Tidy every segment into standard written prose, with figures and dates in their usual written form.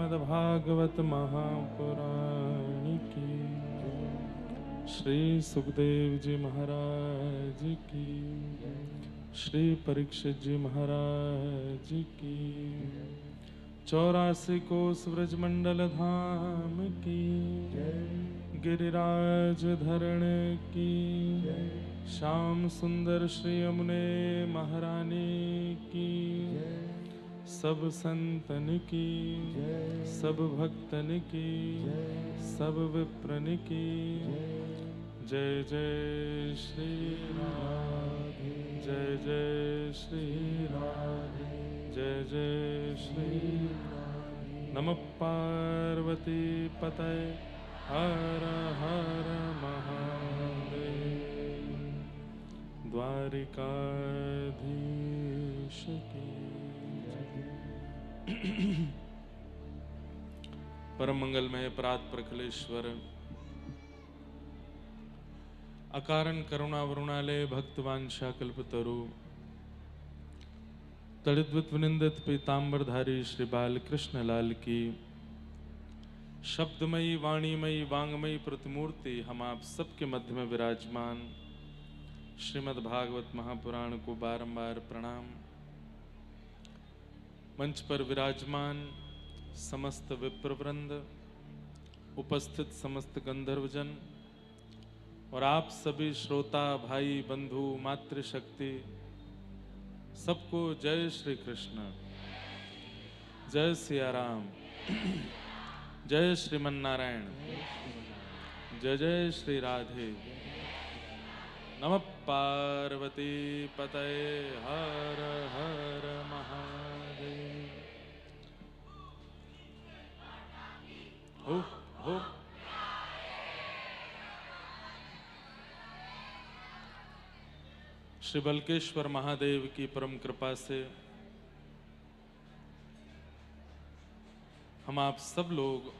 श्रीमद्भागवत महापुराण की, श्री सुखदेव जी महाराज की, श्री परीक्षित जी महाराज की, 84 कोस ब्रजमंडल धाम की, गिरिराज धरण की, श्याम सुंदर श्री यमुने महारानी की, सब संतन की, सब भक्तन की, सब विप्रन की, जय जय श्री राधे, जय जय श्री राधे, जय जय श्री राधे। नमः पार्वती पतये, हर हर महादेव। द्वारिकाधीश की परम मंगलमय परात प्रखलेश्वर, अकारण करुणा वरुणालय, भक्तवांछा कल्पतरु, तड़िद्वित विनिंदित पीतांबरधारी श्री बाल कृष्ण लाल की शब्दमयी वाणीमयी वांगमयी प्रतिमूर्ति हम आप सबके मध्य में विराजमान श्रीमद् भागवत महापुराण को बारंबार प्रणाम। मंच पर विराजमान समस्त विप्रवृंद, उपस्थित समस्त गंधर्वजन और आप सभी श्रोता भाई बंधु मातृशक्ति, सबको जय श्री कृष्ण, जय सिया राम, जय श्रीमन नारायण, जय जय श्री राधे। नमः पार्वती पतये, हर हर महादेव। हो हो श्री बलकेश्वर महादेव की परम कृपा से हम आप सब लोग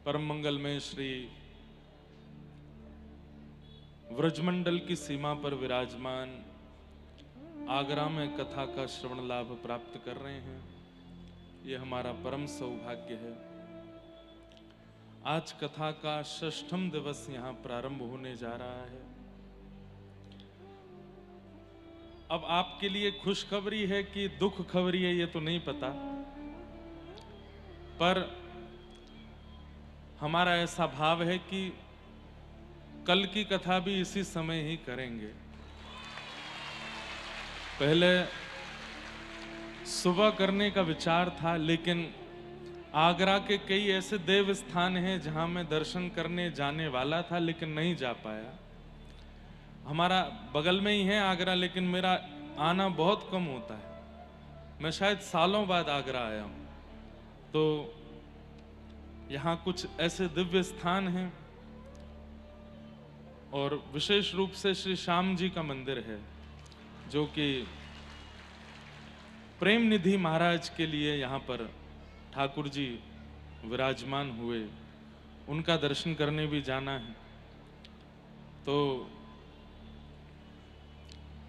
परम मंगल में श्री व्रजमंडल की सीमा पर विराजमान आगरा में कथा का श्रवण लाभ प्राप्त कर रहे हैं। ये हमारा परम सौभाग्य है। आज कथा का 6ठम दिवस यहाँ प्रारंभ होने जा रहा है। अब आपके लिए खुशखबरी है कि दुख खबरी है ये तो नहीं पता, पर हमारा ऐसा भाव है कि कल की कथा भी इसी समय ही करेंगे। पहले सुबह करने का विचार था, लेकिन आगरा के कई ऐसे देव स्थान हैं जहां मैं दर्शन करने जाने वाला था लेकिन नहीं जा पाया। हमारा बगल में ही है आगरा, लेकिन मेरा आना बहुत कम होता है। मैं शायद सालों बाद आगरा आया हूं। तो यहाँ कुछ ऐसे दिव्य स्थान हैं और विशेष रूप से श्री श्याम जी का मंदिर है, जो कि प्रेम निधि महाराज के लिए यहाँ पर ठाकुर जी विराजमान हुए, उनका दर्शन करने भी जाना है। तो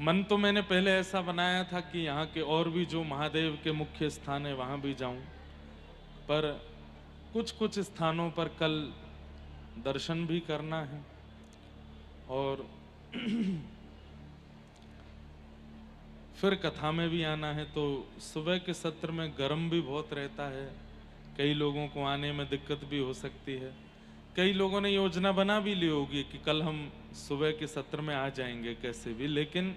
मन तो मैंने पहले ऐसा बनाया था कि यहाँ के और भी जो महादेव के मुख्य स्थान है वहाँ भी जाऊं, पर कुछ कुछ स्थानों पर कल दर्शन भी करना है और फिर कथा में भी आना है। तो सुबह के सत्र में गर्म भी बहुत रहता है, कई लोगों को आने में दिक्कत भी हो सकती है। कई लोगों ने योजना बना भी ली होगी कि कल हम सुबह के सत्र में आ जाएंगे कैसे भी, लेकिन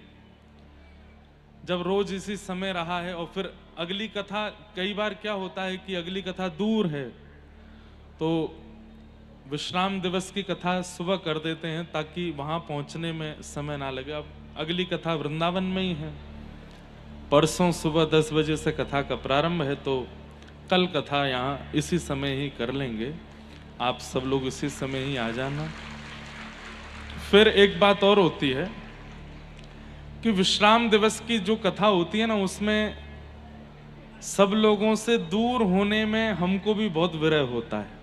जब रोज इसी समय रहा है और फिर अगली कथा, कई बार क्या होता है कि अगली कथा दूर है तो विश्राम दिवस की कथा सुबह कर देते हैं ताकि वहां पहुंचने में समय ना लगे। अब अगली कथा वृंदावन में ही है, परसों सुबह 10 बजे से कथा का प्रारंभ है, तो कल कथा यहाँ इसी समय ही कर लेंगे। आप सब लोग इसी समय ही आ जाना। फिर एक बात और होती है कि विश्राम दिवस की जो कथा होती है ना, उसमें सब लोगों से दूर होने में हमको भी बहुत विरह होता है।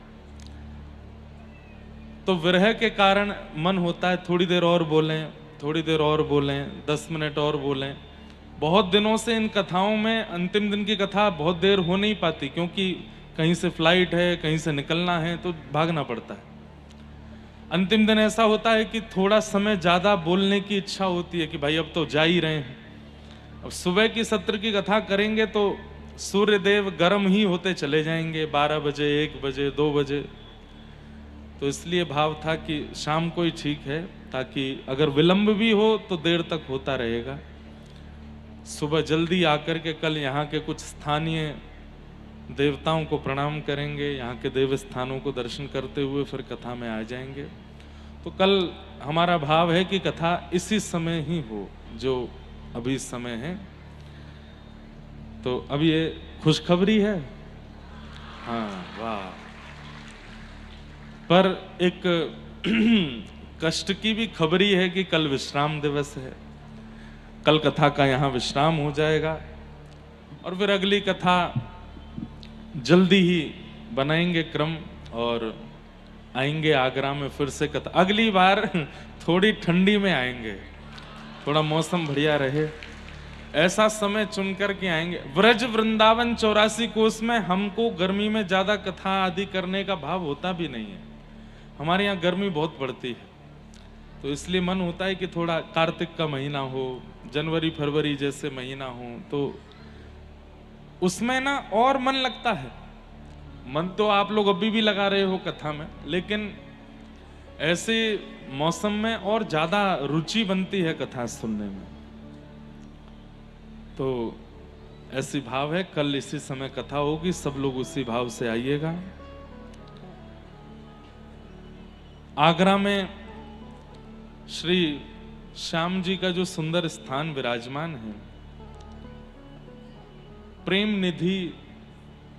तो विरह के कारण मन होता है थोड़ी देर और बोलें, थोड़ी देर और बोलें, 10 मिनट और बोलें, बहुत दिनों से इन कथाओं में अंतिम दिन की कथा बहुत देर हो नहीं पाती, क्योंकि कहीं से फ्लाइट है, कहीं से निकलना है, तो भागना पड़ता है। अंतिम दिन ऐसा होता है कि थोड़ा समय ज़्यादा बोलने की इच्छा होती है कि भाई अब तो जा ही रहे हैं। अब सुबह की सत्र की कथा करेंगे तो सूर्य देव गर्म ही होते चले जाएंगे, 12 बजे, 1 बजे, 2 बजे। तो इसलिए भाव था कि शाम को ही ठीक है, ताकि अगर विलंब भी हो तो देर तक होता रहेगा। सुबह जल्दी आकर के कल यहाँ के कुछ स्थानीय देवताओं को प्रणाम करेंगे, यहाँ के देव स्थानों को दर्शन करते हुए फिर कथा में आ जाएंगे। तो कल हमारा भाव है कि कथा इसी समय ही हो जो अभी समय है। तो अब ये खुशखबरी है, हाँ वाह। पर एक कष्ट की भी खबरी है कि कल विश्राम दिवस है। कल कथा का यहाँ विश्राम हो जाएगा और फिर अगली कथा जल्दी ही बनाएंगे क्रम और आएंगे आगरा में फिर से कथा। अगली बार थोड़ी ठंडी में आएंगे, थोड़ा मौसम बढ़िया रहे, ऐसा समय चुन कर के आएंगे। व्रज वृंदावन 84 कोस में हमको गर्मी में ज्यादा कथा आदि करने का भाव होता भी नहीं है। हमारे यहाँ गर्मी बहुत पड़ती है, तो इसलिए मन होता है कि थोड़ा कार्तिक का महीना हो, जनवरी फरवरी जैसे महीना हो, तो उसमें ना और मन लगता है। मन तो आप लोग अभी भी लगा रहे हो कथा में, लेकिन ऐसे मौसम में और ज्यादा रुचि बनती है कथा सुनने में। तो ऐसी भाव है, कल इसी समय कथा होगी, सब लोग उसी भाव से आइएगा। आगरा में श्री श्याम जी का जो सुंदर स्थान विराजमान है, प्रेम निधि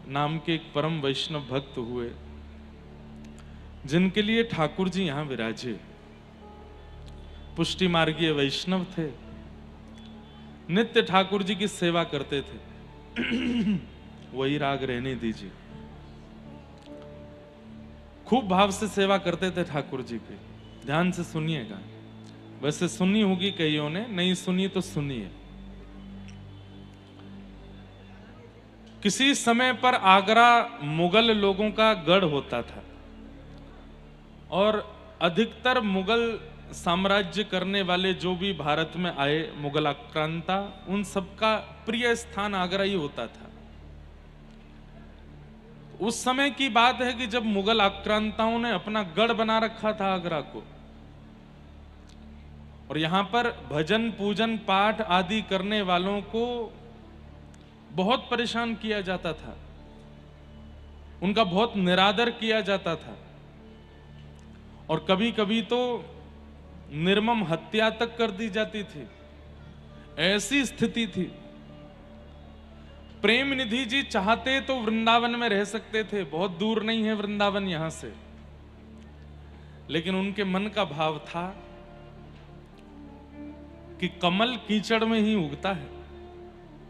नाम के एक परम वैष्णव भक्त हुए, जिनके लिए ठाकुर जी यहां विराजे। पुष्टि मार्गीय वैष्णव थे, नित्य ठाकुर जी की सेवा करते थे। वही राग रहने दीजिए, खूब भाव से सेवा करते थे ठाकुर जी की। ध्यान से सुनिएगा, वैसे सुनी होगी कईयों ने, नहीं सुनी तो सुनिए। किसी समय पर आगरा मुगल लोगों का गढ़ होता था और अधिकतर मुगल साम्राज्य करने वाले जो भी भारत में आए, मुगल आक्रांता, उन सबका प्रिय स्थान आगरा ही होता था। उस समय की बात है कि जब मुगल आक्रांताओं ने अपना गढ़ बना रखा था आगरा को, और यहां पर भजन पूजन पाठ आदि करने वालों को बहुत परेशान किया जाता था, उनका बहुत निरादर किया जाता था, और कभी कभी तो निर्मम हत्या तक कर दी जाती थी। ऐसी स्थिति थी। प्रेम निधि जी चाहते तो वृंदावन में रह सकते थे, बहुत दूर नहीं है वृंदावन यहां से, लेकिन उनके मन का भाव था कि कमल कीचड़ में ही उगता है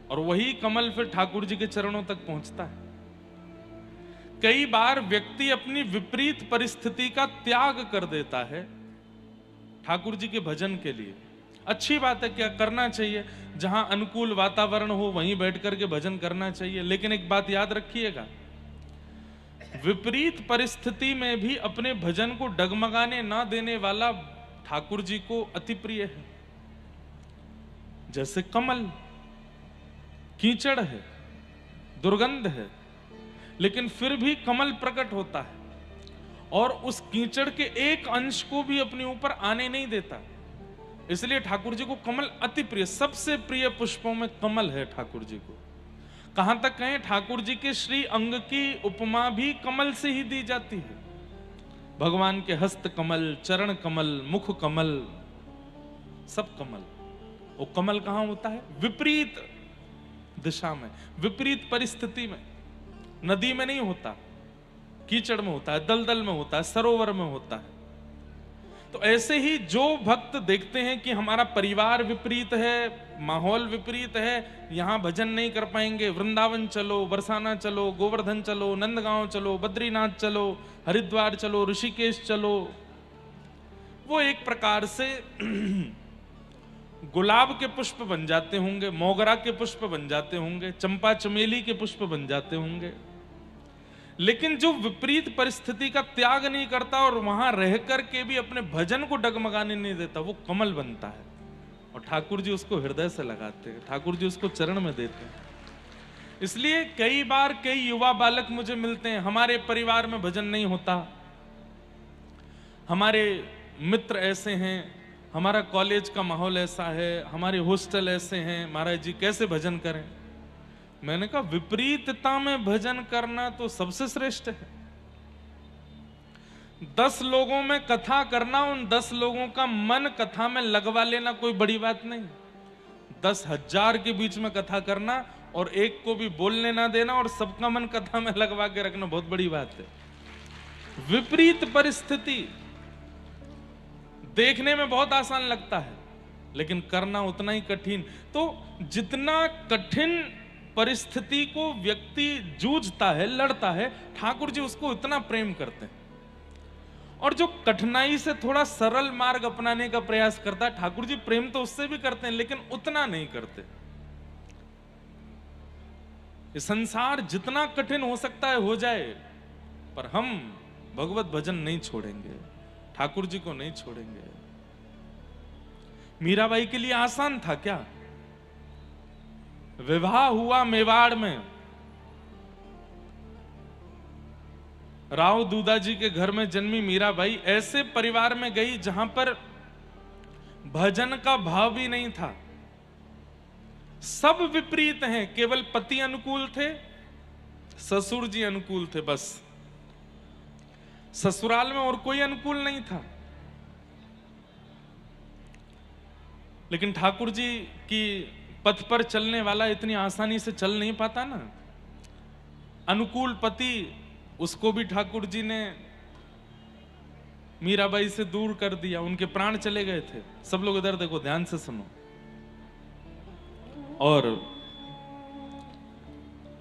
और वही कमल फिर ठाकुर जी के चरणों तक पहुंचता है। कई बार व्यक्ति अपनी विपरीत परिस्थिति का त्याग कर देता है ठाकुर जी के भजन के लिए। अच्छी बात है, क्या करना चाहिए, जहां अनुकूल वातावरण हो वहीं बैठ करके भजन करना चाहिए। लेकिन एक बात याद रखिएगा, विपरीत परिस्थिति में भी अपने भजन को डगमगाने ना देने वाला ठाकुर जी को अति प्रिय है। जैसे कमल कीचड़ है, दुर्गंध है, लेकिन फिर भी कमल प्रकट होता है और उस कीचड़ के एक अंश को भी अपने ऊपर आने नहीं देता। इसलिए ठाकुर जी को कमल अति प्रिय, सबसे प्रिय पुष्पों में कमल है ठाकुर जी को। कहां तक कहें, ठाकुर जी के श्री अंग की उपमा भी कमल से ही दी जाती है। भगवान के हस्त कमल, चरण कमल, मुख कमल, सब कमल। वो कमल कहां होता है? विपरीत दिशा में, विपरीत परिस्थिति में। नदी में नहीं होता, कीचड़ में होता है, दलदल में होता है, सरोवर में होता है। तो ऐसे ही जो भक्त देखते हैं कि हमारा परिवार विपरीत है, माहौल विपरीत है, यहां भजन नहीं कर पाएंगे, वृंदावन चलो, बरसाना चलो, गोवर्धन चलो, नंदगांव चलो, बद्रीनाथ चलो, हरिद्वार चलो, ऋषिकेश चलो, वो एक प्रकार से गुलाब के पुष्प बन जाते होंगे, मोगरा के पुष्प बन जाते होंगे, चंपा चमेली के पुष्प बन जाते होंगे, लेकिन जो विपरीत परिस्थिति का त्याग नहीं करता और वहां रह करके भी अपने भजन को डगमगाने नहीं देता, वो कमल बनता है। और ठाकुर जी उसको हृदय से लगाते हैं, ठाकुर जी उसको चरण में देते हैं। इसलिए कई बार कई युवा बालक मुझे मिलते हैं, हमारे परिवार में भजन नहीं होता, हमारे मित्र ऐसे हैं, हमारा कॉलेज का माहौल ऐसा है, हमारे हॉस्टल ऐसे हैं, महाराज जी कैसे भजन करें। मैंने कहा विपरीतता में भजन करना तो सबसे श्रेष्ठ है। 10 लोगों में कथा करना, उन 10 लोगों का मन कथा में लगवा लेना कोई बड़ी बात नहीं। 10,000 के बीच में कथा करना और एक को भी बोलने ना देना और सबका मन कथा में लगवा के रखना बहुत बड़ी बात है। विपरीत परिस्थिति देखने में बहुत आसान लगता है, लेकिन करना उतना ही कठिन। तो जितना कठिन परिस्थिति को व्यक्ति जूझता है, लड़ता है, ठाकुर जी उसको इतना प्रेम करते हैं। और जो कठिनाई से थोड़ा सरल मार्ग अपनाने का प्रयास करता है, ठाकुर जी प्रेम तो उससे भी करते हैं, लेकिन उतना नहीं करते। ये संसार जितना कठिन हो सकता है हो जाए, पर हम भगवत भजन नहीं छोड़ेंगे, ठाकुर जी को नहीं छोड़ेंगे। मीराबाई के लिए आसान था क्या? विवाह हुआ मेवाड़ में, राव दूदा जी के घर में जन्मी मीराबाई ऐसे परिवार में गई जहां पर भजन का भाव भी नहीं था। सब विपरीत हैं, केवल पति अनुकूल थे, ससुर जी अनुकूल थे, बस ससुराल में और कोई अनुकूल नहीं था। लेकिन ठाकुर जी की पथ पर चलने वाला इतनी आसानी से चल नहीं पाता ना। अनुकूल पति, उसको भी ठाकुर जी ने मीराबाई से दूर कर दिया, उनके प्राण चले गए थे। सब लोग इधर देखो, ध्यान से सुनो। और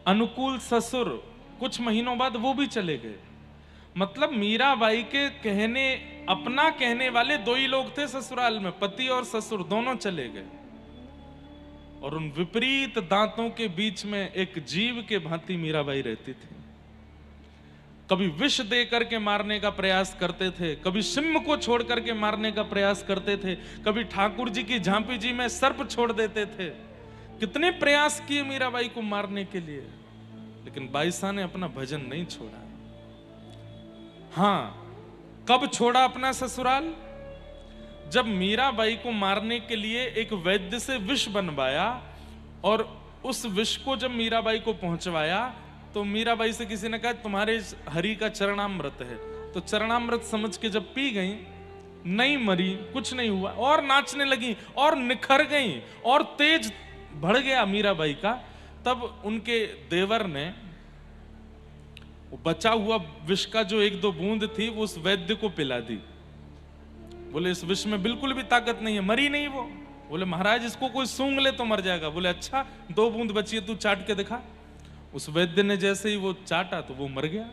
अनुकूल ससुर कुछ महीनों बाद वो भी चले गए। मतलब मीराबाई के कहने, अपना कहने वाले 2 ही लोग थे ससुराल में, पति और ससुर दोनों चले गए। और उन विपरीत दांतों के बीच में एक जीव के भांति मीराबाई रहती थी। कभी विष दे करके मारने का प्रयास करते थे, कभी सिंह को छोड़ करके मारने का प्रयास करते थे, कभी ठाकुर जी की झांपी जी में सर्प छोड़ देते थे। कितने प्रयास किए मीराबाई को मारने के लिए, लेकिन बाईसा ने अपना भजन नहीं छोड़ा। हां, कब छोड़ा अपना ससुराल? जब मीराबाई को मारने के लिए एक वैद्य से विष बनवाया और उस विष को जब मीराबाई को पहुंचवाया तो मीराबाई से किसी ने कहा तुम्हारे हरि का चरणामृत है, तो चरणामृत समझ के जब पी गई, नहीं मरी, कुछ नहीं हुआ, और नाचने लगी और निखर गई और तेज बढ़ गया मीराबाई का। तब उनके देवर ने बचा हुआ विष का जो 1-2 बूंद थी वो उस वैद्य को पिला दी। बोले इस विष में बिल्कुल भी ताकत नहीं है, मरी नहीं वो। बोले महाराज इसको कोई सूंघ ले तो मर जाएगा। बोले अच्छा 2 बूंद बची है, तू चाट के दिखा। उस वैद्य ने जैसे ही वो चाटा तो वो मर गया।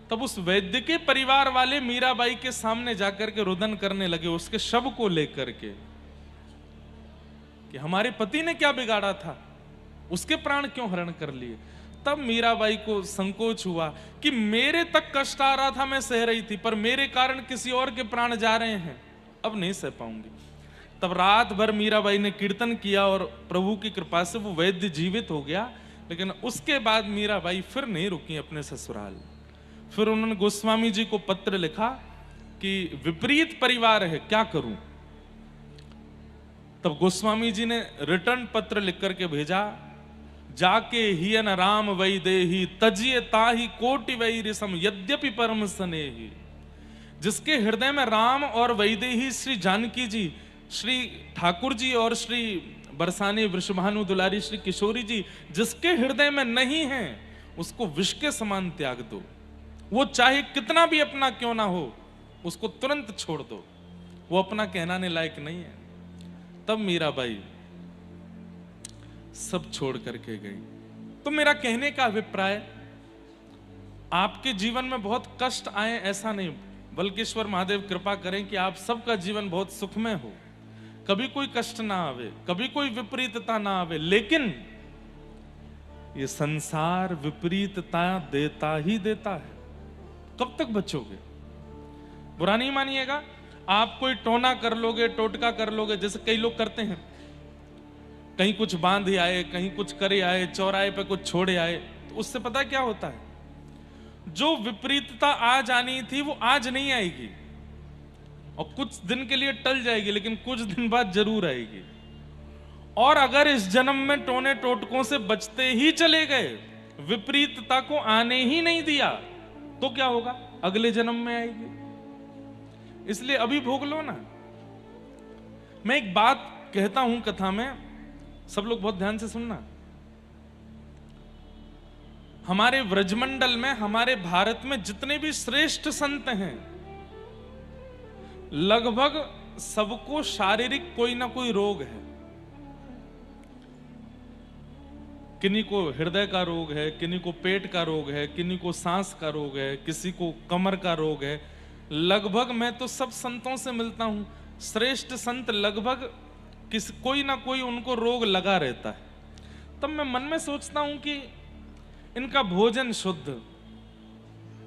तब उस वैद्य के परिवार वाले मीराबाई के सामने जाकर के रुदन करने लगे उसके शव को लेकर के कि हमारे पति ने क्या बिगाड़ा था, उसके प्राण क्यों हरण कर लिए। तब मीराबाई को संकोच हुआ कि मेरे तक कष्ट आ रहा था, मैं सह रही थी, पर मेरे कारण किसी और के प्राण जा रहे हैं, अब नहीं सह पाऊंगी। तब रात भर मीराबाई ने कीर्तन किया और प्रभु की कृपा से वो वैद्य जीवित हो गया। लेकिन उसके बाद मीराबाई फिर नहीं रुकी अपने ससुराल। फिर उन्होंने गोस्वामी जी को पत्र लिखा कि विपरीत परिवार है, क्या करूं। तब गोस्वामी जी ने रिटर्न पत्र लिख करके भेजा, जाके हियन राम वैदेही तजिए ताही कोटि वैरिसम यद्यपि परम स्नेही। जिसके हृदय में राम और वैदेही श्री जानकी जी, श्री ठाकुर जी और श्री बरसाने वृषभानु दुलारी श्री किशोरी जी जिसके हृदय में नहीं है, उसको विष के समान त्याग दो। वो चाहे कितना भी अपना क्यों ना हो, उसको तुरंत छोड़ दो, वो अपना कहलाने लायक नहीं है। तब मीराबाई सब छोड़ करके गई। तो मेरा कहने का अभिप्राय, आपके जीवन में बहुत कष्ट आए ऐसा नहीं, बल्कि ईश्वर महादेव कृपा करें कि आप सबका जीवन बहुत सुखमय हो। कभी कोई कष्ट ना आवे, कभी कोई विपरीतता ना आवे, लेकिन ये संसार विपरीतता देता ही देता है। कब तक बचोगे? बुरा नहीं मानिएगा, आप कोई टोना कर लोगे, टोटका कर लोगे, जैसे कई लोग करते हैं, कहीं कुछ बांध आए, कहीं कुछ करे आए, चौराहे पे कुछ छोड़े आए, तो उससे पता क्या होता है, जो विपरीतता आज आनी थी वो आज नहीं आएगी, और कुछ दिन के लिए टल जाएगी, लेकिन कुछ दिन बाद जरूर आएगी। और अगर इस जन्म में टोने टोटकों से बचते ही चले गए, विपरीतता को आने ही नहीं दिया, तो क्या होगा? अगले जन्म में आएगी। इसलिए अभी भोग लो ना। मैं एक बात कहता हूं कथा में, सब लोग बहुत ध्यान से सुनना। हमारे व्रजमंडल में, हमारे भारत में जितने भी श्रेष्ठ संत हैं, लगभग सबको शारीरिक कोई ना कोई रोग है। किन्हीं को हृदय का रोग है, किन्हीं को पेट का रोग है, किन्हीं को सांस का रोग है, किसी को कमर का रोग है। लगभग मैं तो सब संतों से मिलता हूं, श्रेष्ठ संत लगभग कोई ना कोई उनको रोग लगा रहता है। तब मैं मन में सोचता हूं कि इनका भोजन शुद्ध,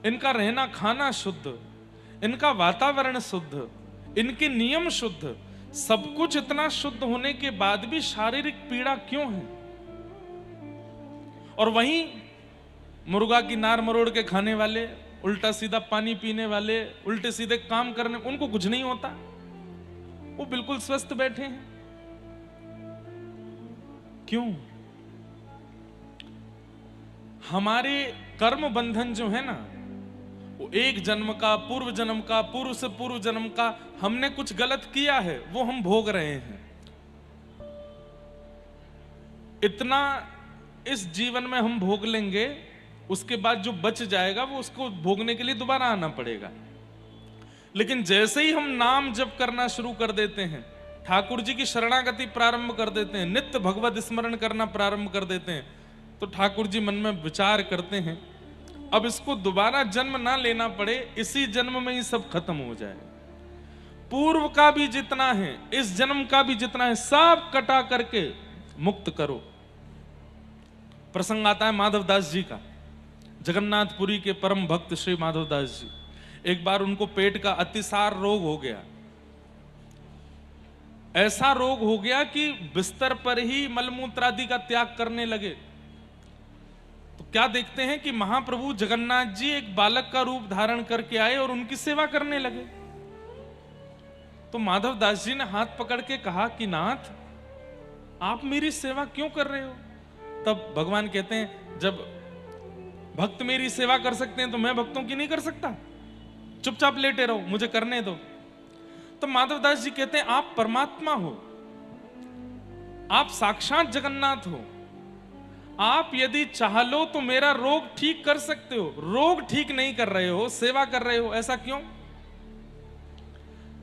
इनका रहना खाना शुद्ध, इनका वातावरण शुद्ध, इनके नियम शुद्ध, सब कुछ इतना शुद्ध होने के बाद भी शारीरिक पीड़ा क्यों है? और वहीं मुर्गा की नार मरोड़ के खाने वाले, उल्टा सीधा पानी पीने वाले, उल्टे सीधे काम करने, उनको कुछ नहीं होता, वो बिल्कुल स्वस्थ बैठे हैं। क्यों? हमारे कर्म बंधन जो है ना, वो एक जन्म का, पूर्व जन्म का, पूर्व से पूर्व जन्म का, हमने कुछ गलत किया है, वो हम भोग रहे हैं। इतना इस जीवन में हम भोग लेंगे, उसके बाद जो बच जाएगा वो उसको भोगने के लिए दोबारा आना पड़ेगा। लेकिन जैसे ही हम नाम जप करना शुरू कर देते हैं, ठाकुर जी की शरणागति प्रारंभ कर देते हैं, नित्य भगवत स्मरण करना प्रारंभ कर देते हैं, तो ठाकुर जी मन में विचार करते हैं, अब इसको दोबारा जन्म ना लेना पड़े, इसी जन्म में ही सब खत्म हो जाए। पूर्व का भी जितना है, इस जन्म का भी जितना है, सब कटा करके मुक्त करो। प्रसंग आता है माधवदास जी का, जगन्नाथपुरी के परम भक्त श्री माधवदास जी। एक बार उनको पेट का अतिसार रोग हो गया, ऐसा रोग हो गया कि बिस्तर पर ही मलमूत्र आदि का त्याग करने लगे। तो क्या देखते हैं कि महाप्रभु जगन्नाथ जी एक बालक का रूप धारण करके आए और उनकी सेवा करने लगे। तो माधवदास जी ने हाथ पकड़ के कहा कि नाथ, आप मेरी सेवा क्यों कर रहे हो? तब भगवान कहते हैं, जब भक्त मेरी सेवा कर सकते हैं तो मैं भक्तों की नहीं कर सकता? चुपचाप लेटे रहो, मुझे करने दो। तो माधवदास जी कहते हैं, आप परमात्मा हो, आप साक्षात जगन्नाथ हो, आप यदि चाह लो तो मेरा रोग ठीक कर सकते हो। रोग ठीक नहीं कर रहे हो, सेवा कर रहे हो, ऐसा क्यों?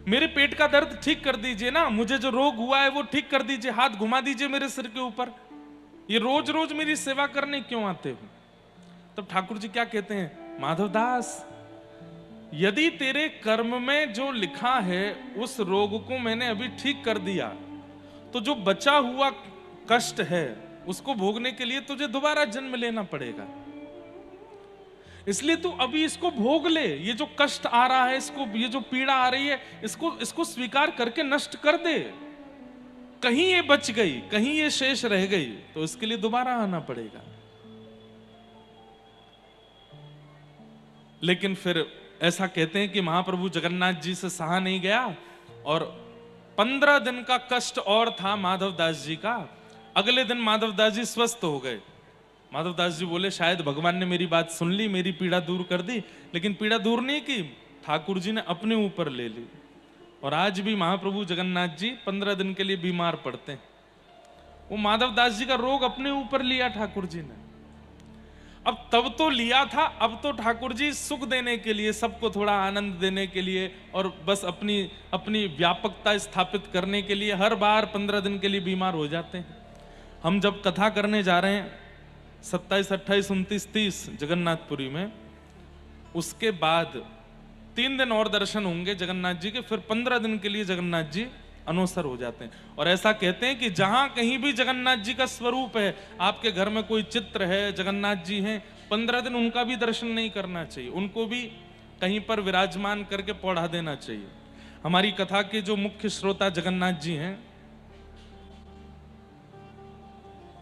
मेरे पेट का दर्द ठीक कर दीजिए ना, मुझे जो रोग हुआ है वो ठीक कर दीजिए, हाथ घुमा दीजिए मेरे सिर के ऊपर। ये रोज रोज मेरी सेवा करने क्यों आते हो? तब ठाकुर जी क्या कहते हैं, माधवदास, यदि तेरे कर्म में जो लिखा है उस रोग को मैंने अभी ठीक कर दिया, तो जो बचा हुआ कष्ट है उसको भोगने के लिए तुझे दोबारा जन्म लेना पड़ेगा। इसलिए तू अभी इसको भोग ले। ये जो कष्ट आ रहा है, इसको, ये जो पीड़ा आ रही है, इसको स्वीकार करके नष्ट कर दे। कहीं ये बच गई, कहीं ये शेष रह गई, तो इसके लिए दोबारा आना पड़ेगा। लेकिन फिर ऐसा कहते हैं कि महाप्रभु जगन्नाथ जी से सहा नहीं गया और 15 दिन का कष्ट और था माधवदास जी का। अगले दिन माधवदास जी स्वस्थ हो गए। माधवदास जी बोले, शायद भगवान ने मेरी बात सुन ली, मेरी पीड़ा दूर कर दी। लेकिन पीड़ा दूर नहीं की, ठाकुर जी ने अपने ऊपर ले ली। और आज भी महाप्रभु जगन्नाथ जी 15 दिन के लिए बीमार पड़ते हैं। वो माधवदास जी का रोग अपने ऊपर लिया ठाकुर जी ने। अब तब तो लिया था, अब तो ठाकुर जी सुख देने के लिए, सबको थोड़ा आनंद देने के लिए और बस अपनी व्यापकता स्थापित करने के लिए हर बार 15 दिन के लिए बीमार हो जाते हैं। हम जब कथा करने जा रहे हैं 27, 28, 29, 30 जगन्नाथपुरी में, उसके बाद 3 दिन और दर्शन होंगे जगन्नाथ जी के, फिर 15 दिन के लिए जगन्नाथ जी अनोसर हो जाते हैं। और ऐसा कहते हैं कि जहां कहीं भी जगन्नाथ जी का स्वरूप है, आपके घर में कोई चित्र है, जगन्नाथ जी हैं, 15 दिन उनका भी दर्शन नहीं करना चाहिए, उनको भी कहीं पर विराजमान करके पौढ़ा देना चाहिए। हमारी कथा के जो मुख्य श्रोता जगन्नाथ जी हैं,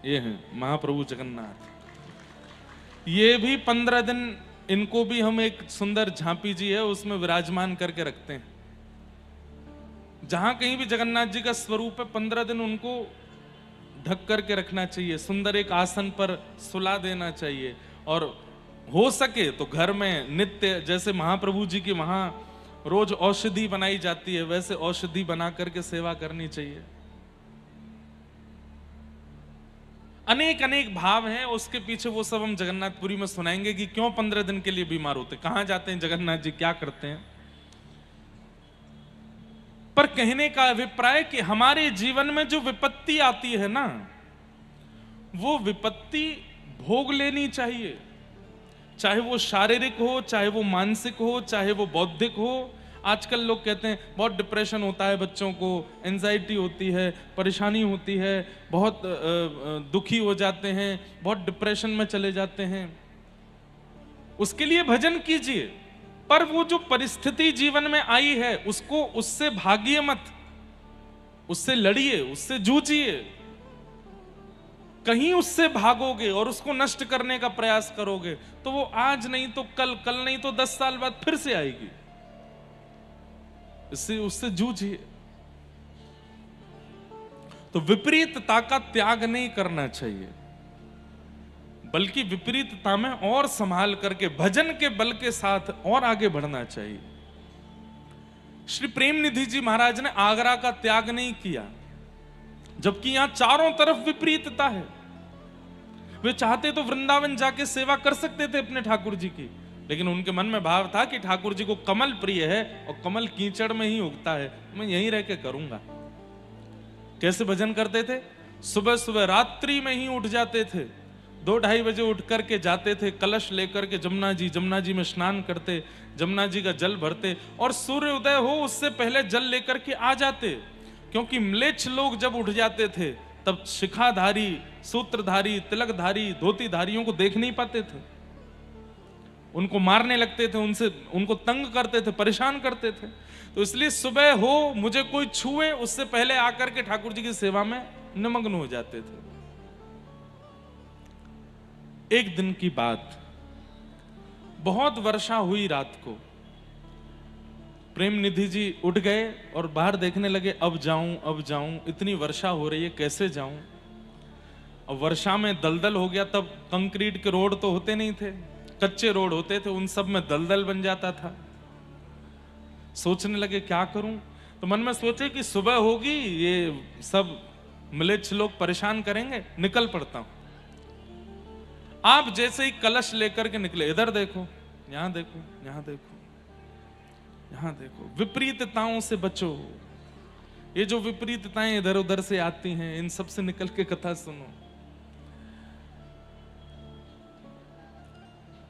ये हैं महाप्रभु जगन्नाथ। ये भी 15 दिन, इनको भी हम एक सुंदर झांपी जी है उसमें विराजमान करके रखते हैं। जहां कहीं भी जगन्नाथ जी का स्वरूप है, 15 दिन उनको ढक करके रखना चाहिए, सुंदर एक आसन पर सुला देना चाहिए। और हो सके तो घर में नित्य, जैसे महाप्रभु जी की वहां रोज औषधि बनाई जाती है, वैसे औषधि बना करके सेवा करनी चाहिए। अनेक अनेक भाव हैं उसके पीछे, वो सब हम जगन्नाथपुरी में सुनाएंगे कि क्यों 15 दिन के लिए बीमार होते, कहां जाते हैं जगन्नाथ जी, क्या करते हैं। पर कहने का अभिप्राय कि हमारे जीवन में जो विपत्ति आती है ना, वो विपत्ति भोग लेनी चाहिए, चाहे वो शारीरिक हो, चाहे वो मानसिक हो, चाहे वो बौद्धिक हो। आजकल लोग कहते हैं बहुत डिप्रेशन होता है बच्चों को, एंजाइटी होती है, परेशानी होती है, बहुत दुखी हो जाते हैं, बहुत डिप्रेशन में चले जाते हैं। उसके लिए भजन कीजिए, पर वो जो परिस्थिति जीवन में आई है उसको, उससे भागिए मत, उससे लड़िए, उससे जूझिए। कहीं उससे भागोगे और उसको नष्ट करने का प्रयास करोगे तो वो आज नहीं तो कल, कल नहीं तो 10 साल बाद फिर से आएगी। इससे उससे जूझिए। तो विपरीतता का त्याग नहीं करना चाहिए, बल्कि विपरीतता में और संभाल करके भजन के बल के साथ और आगे बढ़ना चाहिए। श्री प्रेम निधि जी महाराज ने आगरा का त्याग नहीं किया, जबकि यहां चारों तरफ विपरीतता है। वे चाहते तो वृंदावन जाके सेवा कर सकते थे अपने ठाकुर जी की, लेकिन उनके मन में भाव था कि ठाकुर जी को कमल प्रिय है और कमल कीचड़ में ही उगता है, मैं यहीं रह के करूंगा। कैसे भजन करते थे? सुबह सुबह रात्रि में ही उठ जाते थे, 2-2:30 बजे उठ करके जाते थे, कलश लेकर के जमुना जी में स्नान करते, जमुना जी का जल भरते और सूर्य उदय हो उससे पहले जल लेकर के आ जाते। क्योंकि म्लेच्छ लोग जब उठ जाते थे तब शिखाधारी, सूत्रधारी, तिलकधारी, धोतीधारियों को देख नहीं पाते थे, उनको मारने लगते थे, उनको तंग करते थे, परेशान करते थे। तो इसलिए सुबह हो मुझे कोई छुए उससे पहले आकर के ठाकुर जी की सेवा में निमग्न हो जाते थे। एक दिन की बात, बहुत वर्षा हुई रात को, प्रेम निधि जी उठ गए और बाहर देखने लगे, अब जाऊं, इतनी वर्षा हो रही है, कैसे जाऊं। अब वर्षा में दलदल हो गया, तब कंक्रीट के रोड तो होते नहीं थे, कच्चे रोड होते थे, उन सब में दलदल बन जाता था। सोचने लगे क्या करूं, तो मन में सोचे कि सुबह होगी, ये सब म्लेच्छ लोग परेशान करेंगे, निकल पड़ता हूं। आप जैसे ही कलश लेकर के निकले, इधर देखो, यहां देखो, यहां देखो, यहां देखो, विपरीतताओं से बचो। ये जो विपरीतताएं इधर उधर से आती हैं, इन सब से निकल के कथा सुनो।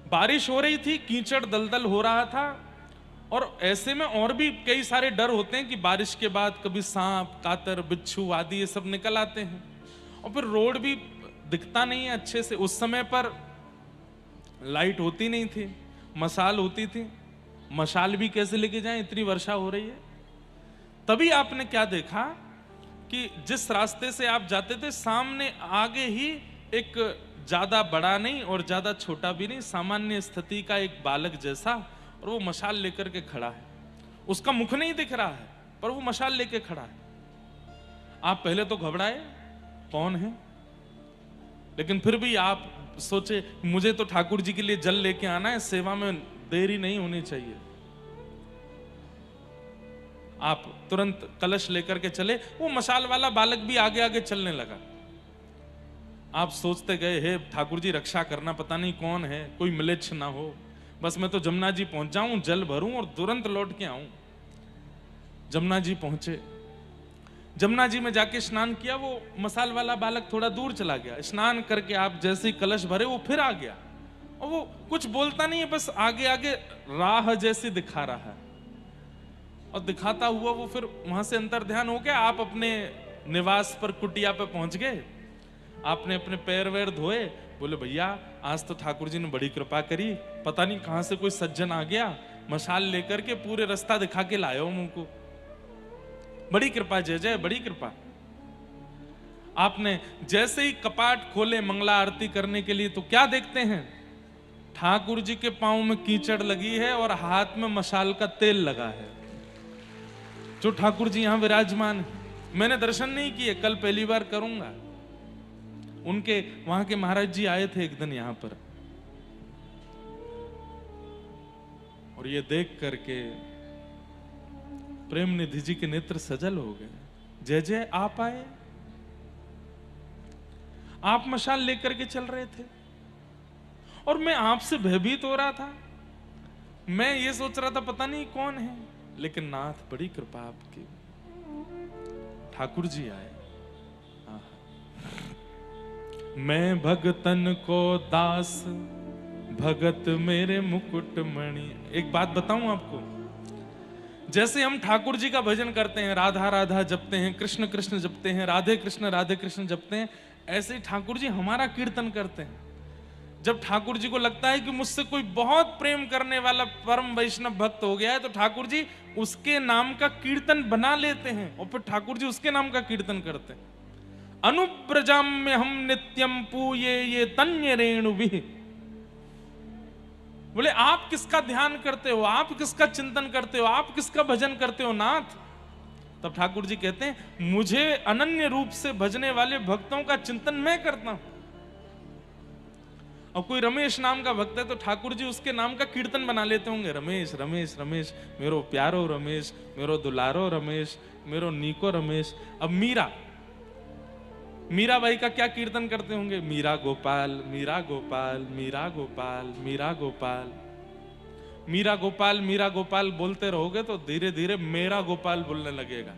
बारिश हो रही थी, कीचड़ दलदल हो रहा था, और ऐसे में और भी कई सारे डर होते हैं कि बारिश के बाद कभी सांप, कातर, बिच्छू आदि ये सब निकल आते हैं, और फिर रोड भी दिखता नहीं है अच्छे से। उस समय पर लाइट होती नहीं थी, मशाल होती थी, मशाल भी कैसे लेके जाएं, इतनी वर्षा हो रही है। तभी आपने क्या देखा कि जिस रास्ते से आप जाते थे, सामने आगे ही एक ज्यादा बड़ा नहीं और ज्यादा छोटा भी नहीं, सामान्य स्थिति का एक बालक जैसा, और वो मशाल लेकर के खड़ा है। उसका मुख नहीं दिख रहा है, पर वो मशाल लेके खड़ा है। आप पहले तो घबराए, कौन है, लेकिन फिर भी आप सोचे मुझे तो ठाकुर जी के लिए जल लेके आना है, सेवा में देरी नहीं होनी चाहिए। आप तुरंत कलश लेकर के चले, वो मशाल वाला बालक भी आगे आगे चलने लगा। आप सोचते गए, हे ठाकुर जी रक्षा करना, पता नहीं कौन है, कोई म्लेच्छ ना हो, बस मैं तो जमुना जी पहुंच जाऊं, जल भरूं और तुरंत लौट के आऊं। जमुना जी पहुंचे, जमुना जी में जाके स्नान किया, वो मसाल वाला बालक थोड़ा दूर चला गया। स्नान करके आप जैसे ही कलश भरे, वो फिर आ गया, और वो कुछ बोलता नहीं है, बस आगे आगे राह जैसी दिखा रहा है। और दिखाता हुआ वो फिर वहां से अंतर ध्यान हो गया, आप अपने निवास पर कुटिया पे पहुंच गए, आपने अपने पैर वैर धोए, बोले भैया आज तो ठाकुर जी ने बड़ी कृपा करी, पता नहीं कहां से कोई सज्जन आ गया, मशाल लेकर के पूरे रास्ता दिखा के लाया हूं मुझको, बड़ी कृपा, जय जय, बड़ी कृपा। आपने जैसे ही कपाट खोले मंगला आरती करने के लिए, तो क्या देखते हैं, ठाकुर जी के पांव में कीचड़ लगी है और हाथ में मशाल का तेल लगा है, जो ठाकुर जी यहां विराजमान है। मैंने दर्शन नहीं किए, कल पहली बार करूंगा। उनके वहां के महाराज जी आए थे एक दिन यहां पर, और ये देख करके प्रेम निधि जी के नेत्र सजल हो गए। जय जय, आप आए, आप मशाल लेकर के चल रहे थे और मैं आपसे भयभीत हो रहा था, मैं ये सोच रहा था पता नहीं कौन है, लेकिन नाथ बड़ी कृपा आपकी, ठाकुर जी आए। मैं भगतन को दास, भगत मेरे मुकुट मणि। एक बात बताऊं आपको, जैसे हम ठाकुर जी का भजन करते हैं, राधा राधा जपते हैं, कृष्ण कृष्ण जपते हैं, राधे कृष्ण जपते हैं, ऐसे ही ठाकुर जी हमारा कीर्तन करते हैं। जब ठाकुर जी को लगता है कि मुझसे कोई बहुत प्रेम करने वाला परम वैष्णव भक्त हो गया है, तो ठाकुर जी उसके नाम का कीर्तन बना लेते हैं और फिर ठाकुर जी उसके नाम का कीर्तन करते हैं। अनुप्रजाम में हम नित्यम पूये ये तन्य रेणु भी। बोले आप किसका ध्यान करते हो, आप किसका चिंतन करते हो, आप किसका भजन करते हो नाथ? तब ठाकुर जी कहते हैं मुझे अनन्य रूप से भजने वाले भक्तों का चिंतन मैं करता हूं। और कोई रमेश नाम का भक्त है तो ठाकुर जी उसके नाम का कीर्तन बना लेते होंगे, रमेश रमेश रमेश, मेरो प्यारो रमेश, मेरो दुलारो रमेश, मेरो नीको रमेश। अब मीरा बाई का क्या कीर्तन करते होंगे, मीरा गोपाल मीरा गोपाल मीरा गोपाल मीरा गोपाल। मीरा गोपाल मीरा गोपाल बोलते रहोगे तो धीरे धीरे मेरा गोपाल बोलने लगेगा।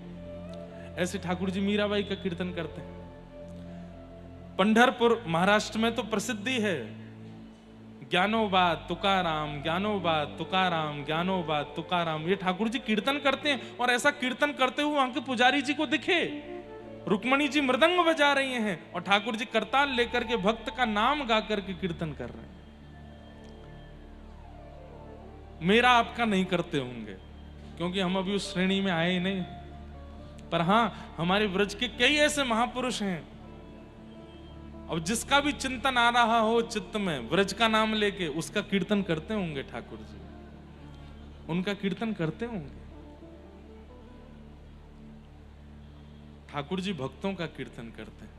ऐसे ठाकुर जी मीराबाई का कीर्तन करते हैं। पंढरपुर महाराष्ट्र में तो प्रसिद्धि है, ज्ञानोबा तुकाराम, ज्ञानोबा तुकाराम, ज्ञानोबा तुकाराम। ये ठाकुर जी कीर्तन करते हैं और ऐसा कीर्तन करते हुए वहां के पुजारी जी को दिखे, रुक्मणी जी मृदंग बजा रही हैं और ठाकुर जी करताल लेकर के भक्त का नाम गा करके कीर्तन कर रहे हैं। मेरा आपका नहीं करते होंगे क्योंकि हम अभी उस श्रेणी में आए ही नहीं, पर हां हमारे ब्रज के कई ऐसे महापुरुष हैं, अब जिसका भी चिंतन आ रहा हो चित्त में ब्रज का नाम लेके, उसका कीर्तन करते होंगे ठाकुर जी, उनका कीर्तन करते होंगे। ठाकुर जी भक्तों का कीर्तन करते हैं।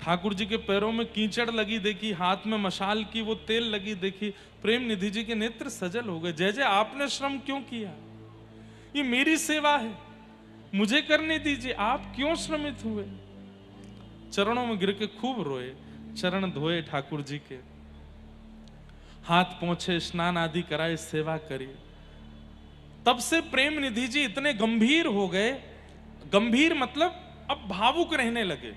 ठाकुर जी के पैरों में कीचड़ लगी देखी, हाथ में मशाल की वो तेल लगी देखी, प्रेम निधि जी के नेत्र सजल हो गए। जय जय, आपने श्रम क्यों किया, ये मेरी सेवा है, मुझे करने दीजिए, आप क्यों श्रमित हुए। चरणों में गिर के खूब रोए, चरण धोए ठाकुर जी के, हाथ पोंछे, स्नान आदि कराए, सेवा करी। तब से प्रेम निधि जी इतने गंभीर हो गए, गंभीर मतलब अब भावुक रहने लगे।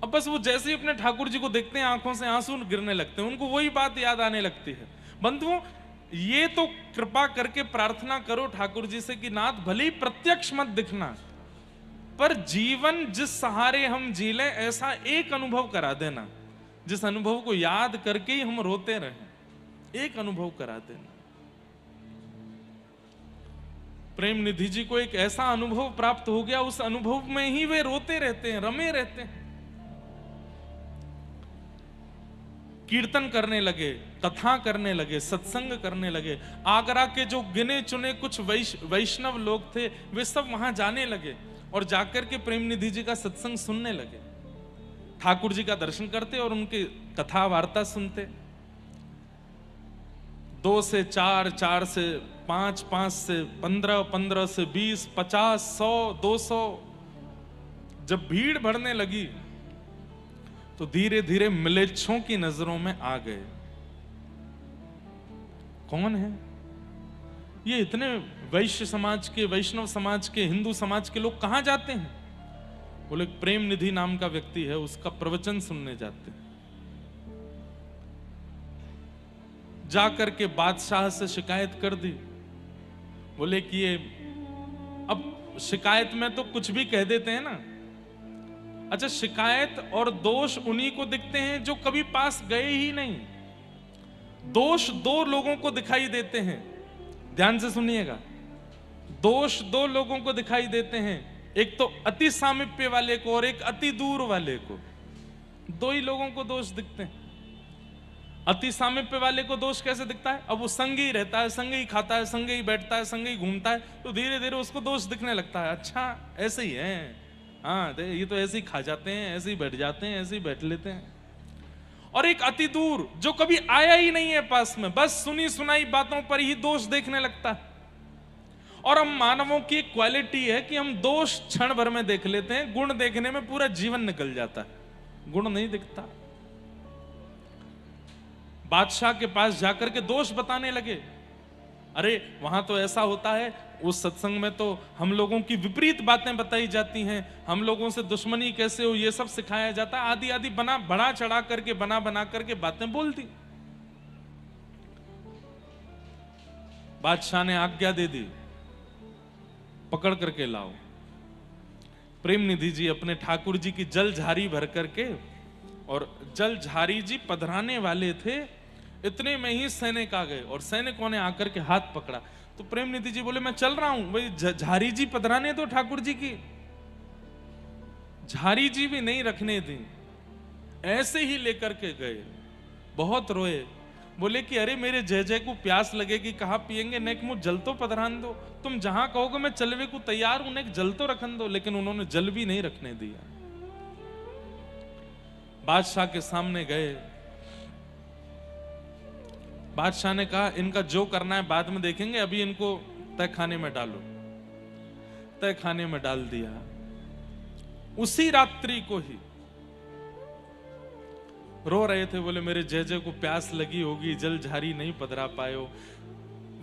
अब बस वो जैसे ही अपने ठाकुर जी को देखते हैं आंखों से आंसू गिरने लगते हैं, उनको वही बात याद आने लगती है। बंधुओं, ये तो कृपा करके प्रार्थना करो ठाकुर जी से कि नाथ भले ही प्रत्यक्ष मत दिखना, पर जीवन जिस सहारे हम जी लें ऐसा एक अनुभव करा देना, जिस अनुभव को याद करके ही हम रोते रहें, एक अनुभव करा देना। प्रेम निधि जी को एक ऐसा अनुभव प्राप्त हो गया, उस अनुभव में ही वे रोते रहते हैं, रमे रहते हैं। कीर्तन करने लगे, कथा करने लगे, सत्संग करने लगे। आगरा के जो गिने चुने कुछ वैष्णव लोग थे वे सब वहां जाने लगे और जाकर के प्रेम निधि जी का सत्संग सुनने लगे, ठाकुर जी का दर्शन करते और उनकी कथा वार्ता सुनते। 2 से 4, 4 से 5, 5 से 15, 15 से 20, 50, 100, 200। जब भीड़ बढ़ने लगी तो धीरे धीरे मिलेच्छों की नजरों में आ गए। कौन है ये? इतने वैश्य समाज के, वैष्णव समाज के, हिंदू समाज के लोग कहां जाते हैं? बोले प्रेम निधि नाम का व्यक्ति है, उसका प्रवचन सुनने जाते हैं। जाकर के बादशाह से शिकायत कर दी, बोले कि ये अब शिकायत में तो कुछ भी कह देते हैं ना। अच्छा, शिकायत और दोष उन्हीं को दिखते हैं जो कभी पास गए ही नहीं। दोष दो लोगों को दिखाई देते हैं, ध्यान से सुनिएगा। दोष दो लोगों को दिखाई देते हैं, एक तो अति सामीप्य वाले को और एक अति दूर वाले को। दो ही लोगों को दोष दिखते हैं। अति सामीप्य वाले को दोष कैसे दिखता है? अब वो संग ही रहता है, संग ही खाता है, संग ही बैठता है, संग ही घूमता है, तो धीरे धीरे उसको दोष दिखने लगता है। अच्छा ऐसे ही है, हाँ ये तो ऐसे ही खा जाते हैं, ऐसे ही बैठ जाते हैं, ऐसे ही बैठ लेते हैं। और एक अति दूर जो कभी आया ही नहीं है पास में, बस सुनी सुनाई बातों पर ही दोष देखने लगता है। और हम मानवों की एक क्वालिटी है कि हम दोष क्षण भर में देख लेते हैं, गुण देखने में पूरा जीवन निकल जाता है, गुण नहीं दिखता। बादशाह के पास जाकर के दोष बताने लगे, अरे वहां तो ऐसा होता है, उस सत्संग में तो हम लोगों की विपरीत बातें बताई जाती हैं, हम लोगों से दुश्मनी कैसे हो ये सब सिखाया जाता है, आदि आदि बना बढ़ा चढ़ा करके बना करके बातें बोल दी। बादशाह ने आज्ञा दे दी, पकड़ करके लाओ। प्रेम निधि जी अपने ठाकुर जी की जल झारी भर करके, और जल झारी जी पधराने वाले थे, इतने में ही सैनिक आ गए और सैनिकों ने आकर के हाथ पकड़ा। तो प्रेम निधि जी बोले मैं चल रहा हूं, भाई झारी जी पधराने दो ठाकुर जी की। झारी जी भी नहीं रखने दी, ऐसे ही लेकर के गए। बहुत रोए, बोले कि अरे मेरे जय जय को प्यास लगेगी, कहां पिएंगे, नेक मुझ जल तो पधरान दो, तुम जहां कहोगे मैं चलवे को तैयार हूं, नेक जल तो रखन दो। लेकिन उन्होंने जल भी नहीं रखने दिया। बादशाह के सामने गए, बादशाह ने कहा इनका जो करना है बाद में देखेंगे, अभी इनको तय खाने में डालो। तय खाने में डाल दिया। उसी रात्रि को ही रो रहे थे, बोले मेरे जय जय को प्यास लगी होगी, जल झारी नहीं पधरा पायो।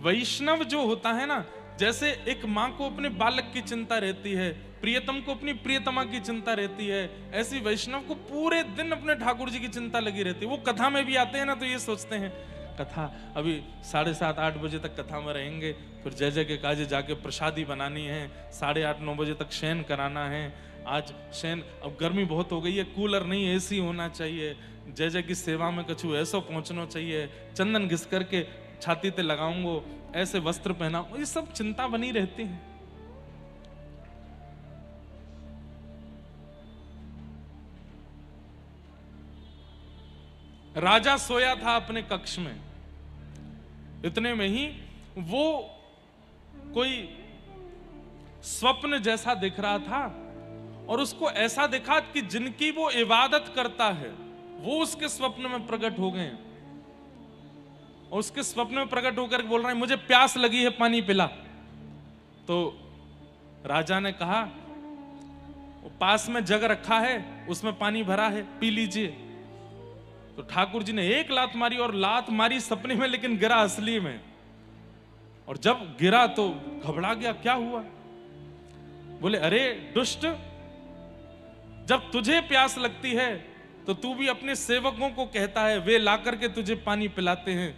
वैष्णव जो होता है ना, जैसे एक मां को अपने बालक की चिंता रहती है, प्रियतम को अपनी प्रियतमा की चिंता रहती है, ऐसी वैष्णव को पूरे दिन अपने ठाकुर जी की चिंता लगी रहती है। वो कथा में भी आते हैं ना, तो ये सोचते हैं कथा अभी 7:30-8 बजे तक कथा में रहेंगे, फिर जय जय के काजे जाके प्रसादी बनानी है, 8:30-9 बजे तक शयन कराना है। आज शयन, अब गर्मी बहुत हो गई है, कूलर नहीं एसी होना चाहिए, जय जय की सेवा में कछु ऐसा पहुंचना चाहिए, चंदन घिस करके छाती पे लगाऊंगो, ऐसे वस्त्र पहनाऊंगा, ये सब चिंता बनी रहती है। राजा सोया था अपने कक्ष में, इतने में ही वो कोई स्वप्न जैसा दिख रहा था, और उसको ऐसा दिखा कि जिनकी वो इबादत करता है वो उसके स्वप्न में प्रकट हो गए, और उसके स्वप्न में प्रकट होकर बोल रहे हैं मुझे प्यास लगी है, पानी पिला। तो राजा ने कहा पास में जग रखा है, उसमें पानी भरा है, पी लीजिए। तो ठाकुर जी ने एक लात मारी, और लात मारी सपने में लेकिन गिरा असली में, और जब गिरा तो घबरा गया, क्या हुआ? बोले अरे दुष्ट, जब तुझे प्यास लगती है तो तू भी अपने सेवकों को कहता है, वे लाकर के तुझे पानी पिलाते हैं।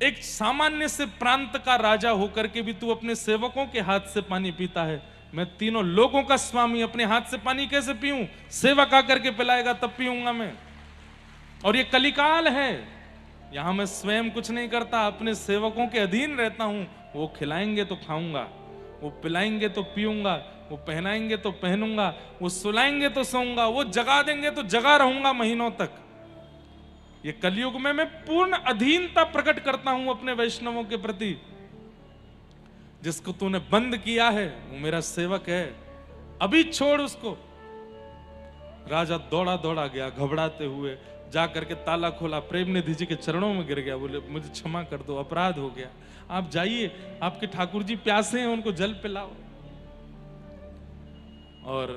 एक सामान्य से प्रांत का राजा होकर के भी तू अपने सेवकों के हाथ से पानी पीता है। मैं तीनों लोगों का स्वामी, अपने हाथ से पानी कैसे पीऊं? सेवक आकर के पिलाएगा तब पीऊंगा मैं। और ये कलिकाल है, यहां मैं स्वयं कुछ नहीं करता, अपने सेवकों के अधीन रहता हूं। वो खिलाएंगे तो खाऊंगा, वो पिलाएंगे तो पीऊंगा, वो पहनाएंगे तो पहनूंगा, वो सुलाएंगे तो सोऊंगा, वो जगा देंगे तो जगा रहूंगा महीनों तक। ये कलयुग में मैं पूर्ण अधीनता प्रकट करता हूं अपने वैष्णवों के प्रति। जिसको तूने बंद किया है वो मेरा सेवक है, अभी छोड़ उसको। राजा दौड़ा दौड़ा गया घबराते हुए, जा करके ताला खोला, प्रेम निधि जी के चरणों में गिर गया, बोले मुझे क्षमा कर दो, अपराध हो गया, आप जाइए, आपके ठाकुर जी प्यासे हैं, उनको जल पिलाओ, और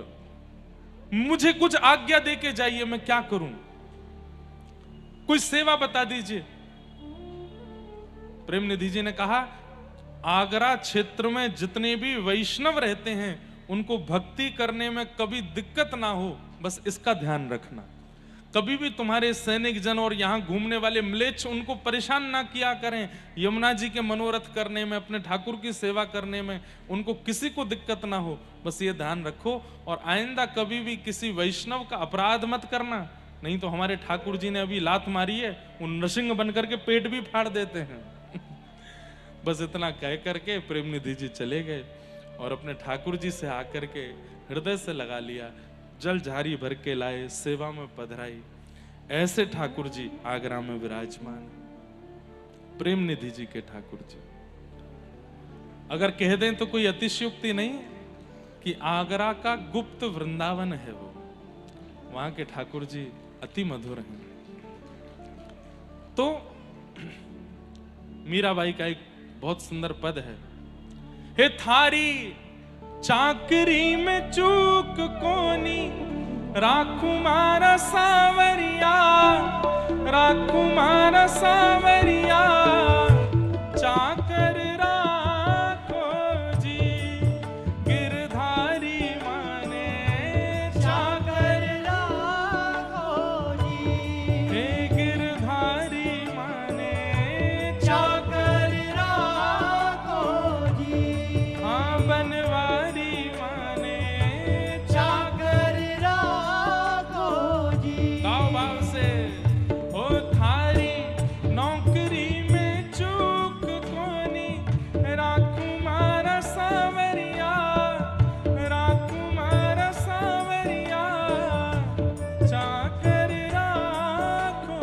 मुझे कुछ आज्ञा देके जाइए, मैं क्या करूं, कोई सेवा बता दीजिए। प्रेम निधि जी ने कहा आगरा क्षेत्र में जितने भी वैष्णव रहते हैं उनको भक्ति करने में कभी दिक्कत ना हो, बस इसका ध्यान रखना। कभी भी तुम्हारे सैनिक जन और यहाँ घूमने वाले म्लेच्छ उनको परेशान ना किया करें। यमुना जी के मनोरथ करने में, अपने ठाकुर की सेवा करने में उनको किसी को दिक्कत ना हो, बस ये ध्यान रखो। और आइंदा कभी भी किसी वैष्णव का अपराध मत करना, नहीं तो हमारे ठाकुर जी ने अभी लात मारी है, वो नृसिंह बन करके पेट भी फाड़ देते हैं। बस इतना कह करके प्रेम निधि जी चले गए और अपने ठाकुर जी से आकर के हृदय से लगा लिया, जल झारी भर के लाए, सेवा में पधराई। ऐसे ठाकुर जी आगरा में विराजमान, प्रेम निधि जी के ठाकुर जी। अगर कह दें तो कोई अतिशयोक्ति नहीं कि आगरा का गुप्त वृंदावन है वो, वहां के ठाकुर जी अति मधुर हैं। तो मीराबाई का एक बहुत सुंदर पद है, हे थारी चाकरी में चूक कोनी, राखू मारा सावरिया, राखू मारा सावरिया, चाकर राखो जी, गिरधारी माने चाकर राखो जी, हे गिरधारी माने चाकर राखो जी, हाँ बनवारी माने चाकर राखो जी। गाओ भाव से, ओ थारी नौकरी में चूक कोनी, राखू मारा सावरिया, राखू मारा सावरिया, चाकर राखो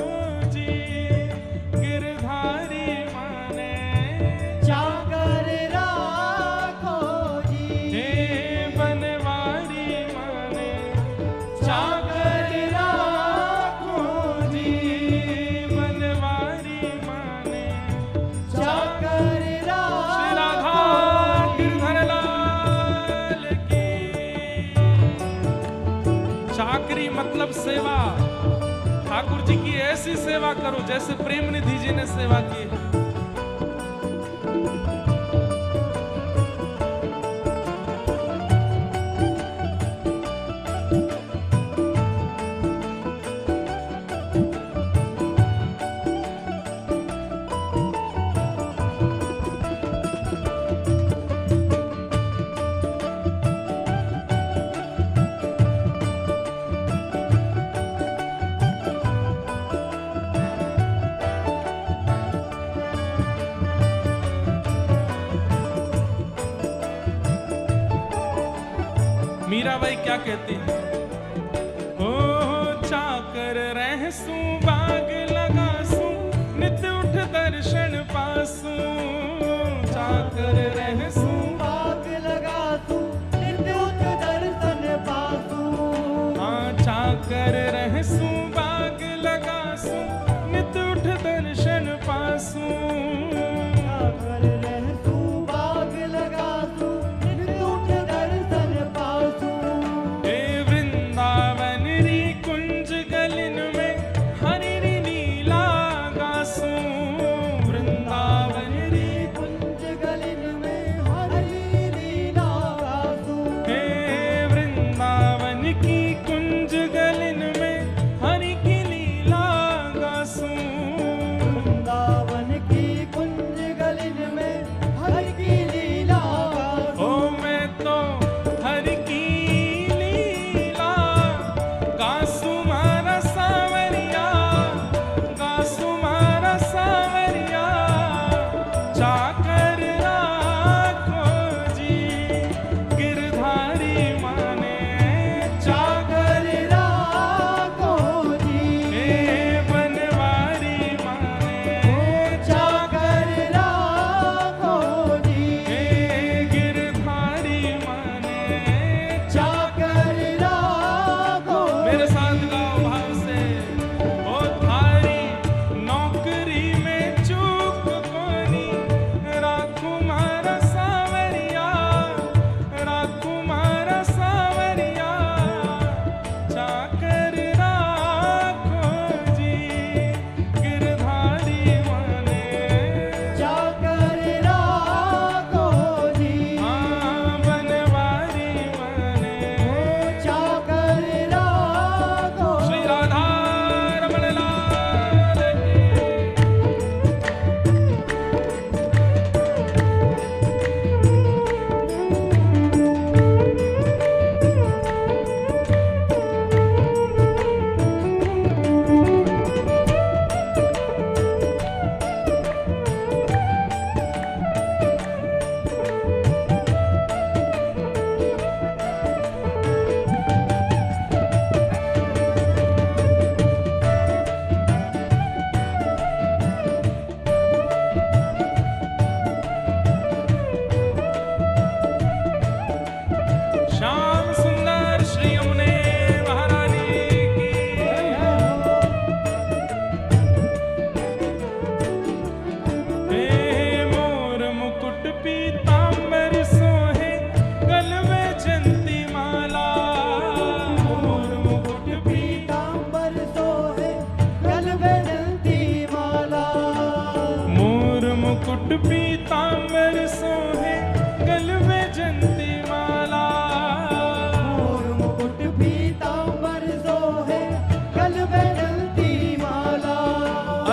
जी, गिरधारी माने चाकर राखो जी, हे बनवारी माने चाकर राखो जी, बनवारी माने चाकर राखो। श्री राधा गिरधर लाल की। चाकरी मतलब सेवा, ठाकुर जी की ऐसी सेवा करो जैसे प्रेम निधि जी ने सेवा की है। मीराबाई क्या कहती है, ओ चाकर रहसू बाग लगासू, नित उठ दर्शन पासू, चाकर रहसू बाग लगासू, नित उठ दर्शन पासू, हाँ चाकर रहसू बाग लगासू, नित उठ दर्शन पासू, चाकर रहसू बाग लगासू, नित उठ दर्शन पासू, हे वृंदावन री कुंज गलिन में हरि लीला गासू, वृंदावन री कुंज गलिन में मुकुट पीतांबर सोहे गल में जंती माला। मोर मुकुट पीतांबर सोहे गल में जंती माला।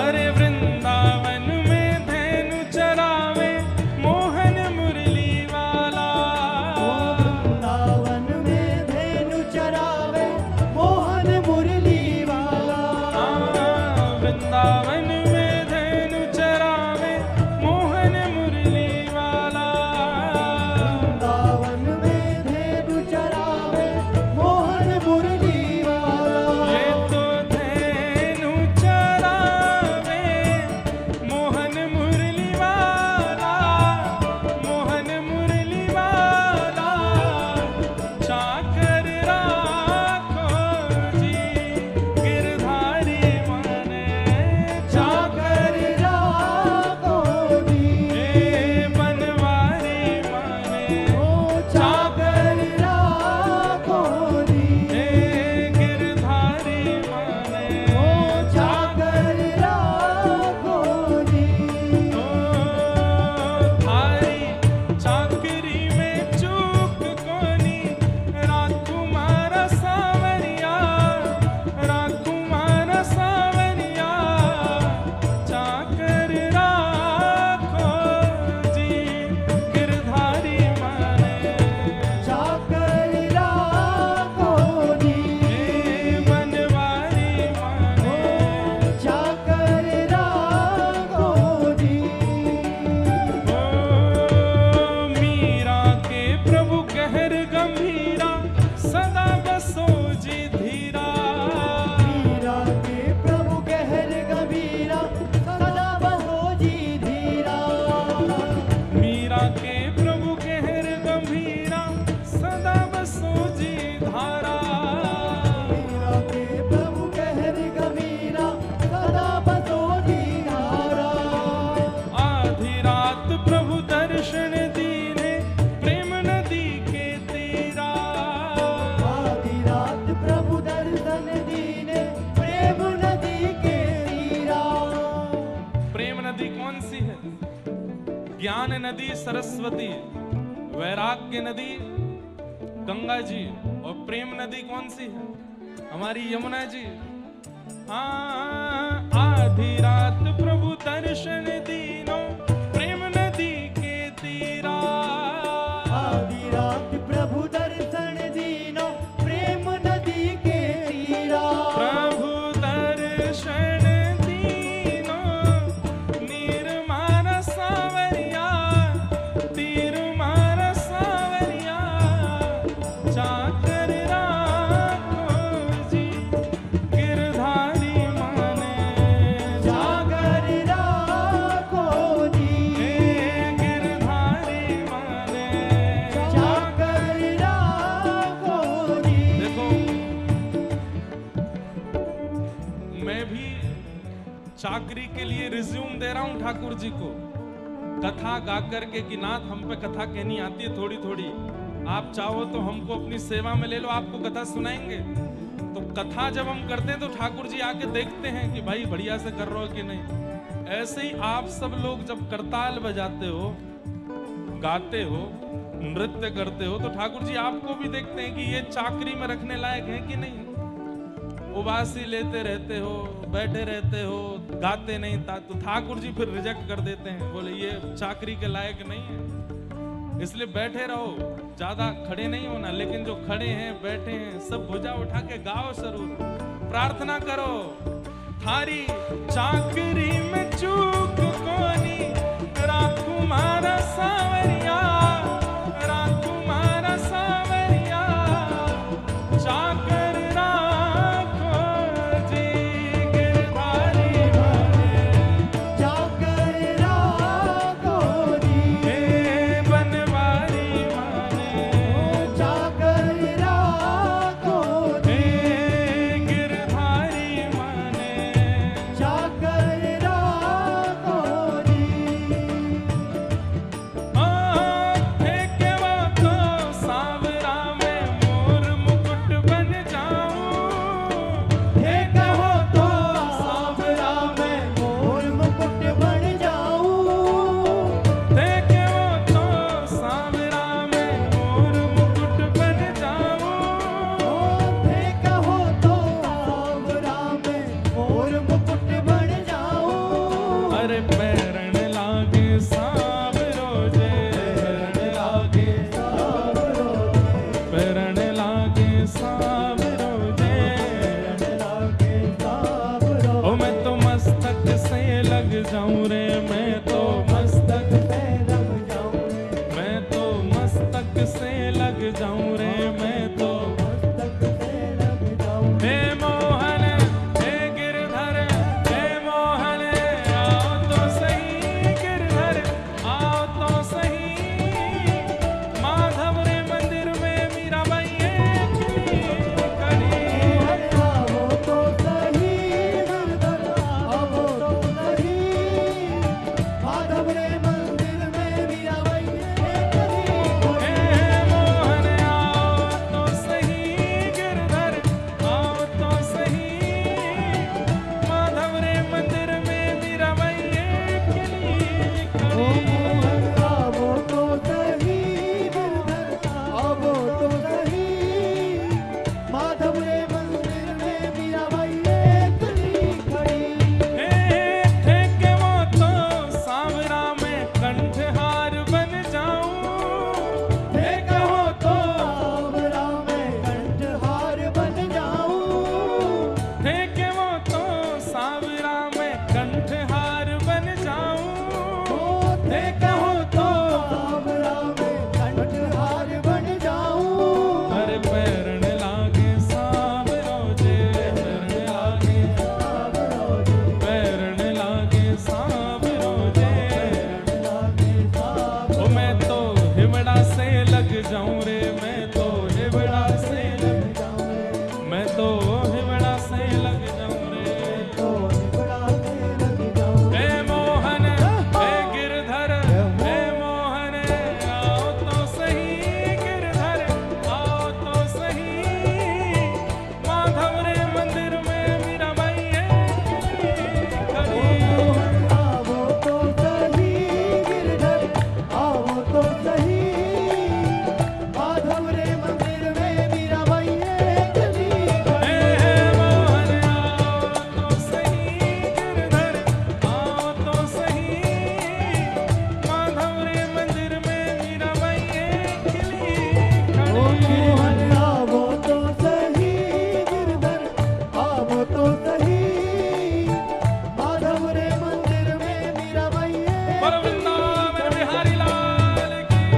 अरे वृंदावन में धेनु चरावे मोहन मुरली वाला। वृंदावन में धेनु चरावे मोहन मुरली वाला। वृंदावन में धेनु चरावे मोहन मुरली वाला। वृंदावन में धेनु चरावे मोहन मुरली वाला। ये तो धेनु चरावे मोहन मुरली वाला, मोहन मुरली वाला। चाकर राखो जी गिरधारी माने। चाकर राखो जी बनवारी माने। चाकर राखो जी गिरधारी माने। चाकर राखो जी। थारी चाकरी में चूक कोनी राकुमार सावरिया, राकुमार सावरिया। चाकर राखो जी गिरधारी माने। चाकर राखो जी बनवारी माने। चाकर राखो जी। मीरा के प्रभु कहर गंभीरा सदा बसो जी धीरा। मीरा के प्रभु कहर गंभीरा सदा बहो जी धीरा। मीरा के प्रभु कहर गंभीरा सदा बसो जी धारा। मीरा के प्रभु कहर गंभीरा सदा बहो जी धारा। आधी रात प्रभु दर्शन दीने प्रेम नदी के तीरा। आधी रात प्रभु दर्शन दीने प्रेम नदी के तीरा। प्रेम नदी कौन सी है? ज्ञान नदी सरस्वती, वैराग्य नदी गंगा जी, और प्रेम नदी कौन सी है? हमारी यमुना जी। हाँ, आधी रात प्रभु दर्शन दीनो प्रेम नदी के तीरा। आधी रात प्रभु दर्शन दीनो प्रेम नदी के तीरा। प्रभु दर्शन दीनो निर्माण सावरिया, तीर मार सावरिया। चाकर राखो जी गिरधारी माने। चाकर राखो जी गिरधारी माने। चाकर राखो जी। देखो, मैं भी चाकरी के लिए रिज्यूम दे रहा हूं ठाकुर जी को, कथा गा करके कि नाथ हम पे कथा कहनी आती है थोड़ी थोड़ी, आप चाहो तो हमको अपनी सेवा में ले लो, आपको कथा सुनाएंगे। तो कथा जब हम करते हैं तो ठाकुर जी आके देखते हैं कि भाई बढ़िया से कर रहे हो कि नहीं। ऐसे ही आप सब लोग जब करताल बजाते हो, गाते हो, नृत्य करते हो, तो ठाकुर जी आपको भी देखते हैं कि ये चाकरी में रखने लायक है कि नहीं। उबासी लेते रहते हो, बैठे रहते हो, गाते नहीं था, तो ठाकुर जी फिर रिजेक्ट कर देते हैं, बोले ये चाकरी के लायक नहीं है। इसलिए बैठे रहो, ज्यादा खड़े नहीं होना, लेकिन जो खड़े हैं बैठे हैं सब भुजा उठा के गाओ जरूर, प्रार्थना करो। थारी चाकरी में चूक कोनी राकुमार सावरिया, राकुमार सावरिया। चाकर राखो जी गिरधारी माने। चाकर राखो जी बनवारी माने। चाकर राखो जी गिरधारी माने। चाकर राखो सावरो जे पैरण लागे सावरो जे ओ मैं तो मस्तक से लग जाऊं रे मैं तो मस्तक मैं तो मस्तक से लग जाऊं रे मैं तो हे मोहन हे गिरधर हे मोहन आओ तो सही गिरधर आओ तो सही माधव रे मंदिर में मीराबाई खड़ी मोहन आओ तो सही गिरधर आओ तो सही माधव रे मंदिर में मीराबाई खड़ी माधव रे मंदिर में मीराबाई खड़ी थे के वो तो सांवरा में कंठहार बन जाऊं हे कहो तो सांवरा में कंठहार बन जाऊं थे के वो तो सांवरा में कंठहार बन जाऊं हे कहो तो सांवरा में कंठहार बन जाऊं हर पैरण लागे सांवरो जे पैरण लागे सांवरो जे ओ मैं तो हिवड़ा से लग जाऊं रे मैं तो हिवड़ा से लग मैं तो हिवड़ा से लग जाऊं रे हे मोहन हे गिरधर हे मोहन आओ तो सही गिरधर आओ तो सही माधव रे मंदिर में मीराबाई खड़ी आवो तो सही गिरधर आवो तो सही माधव रे मंदिर में मीराबाई खड़ी हे मोहन आओ तो सही गिरधर आओ तो सही माधव रे मंदिर में मीराबाई खड़ी मोहन आवो तो सही गिरधर आवो तो सही माधव रे मंदिर में मीराबाई पर वृंदावन बिहारी लाल की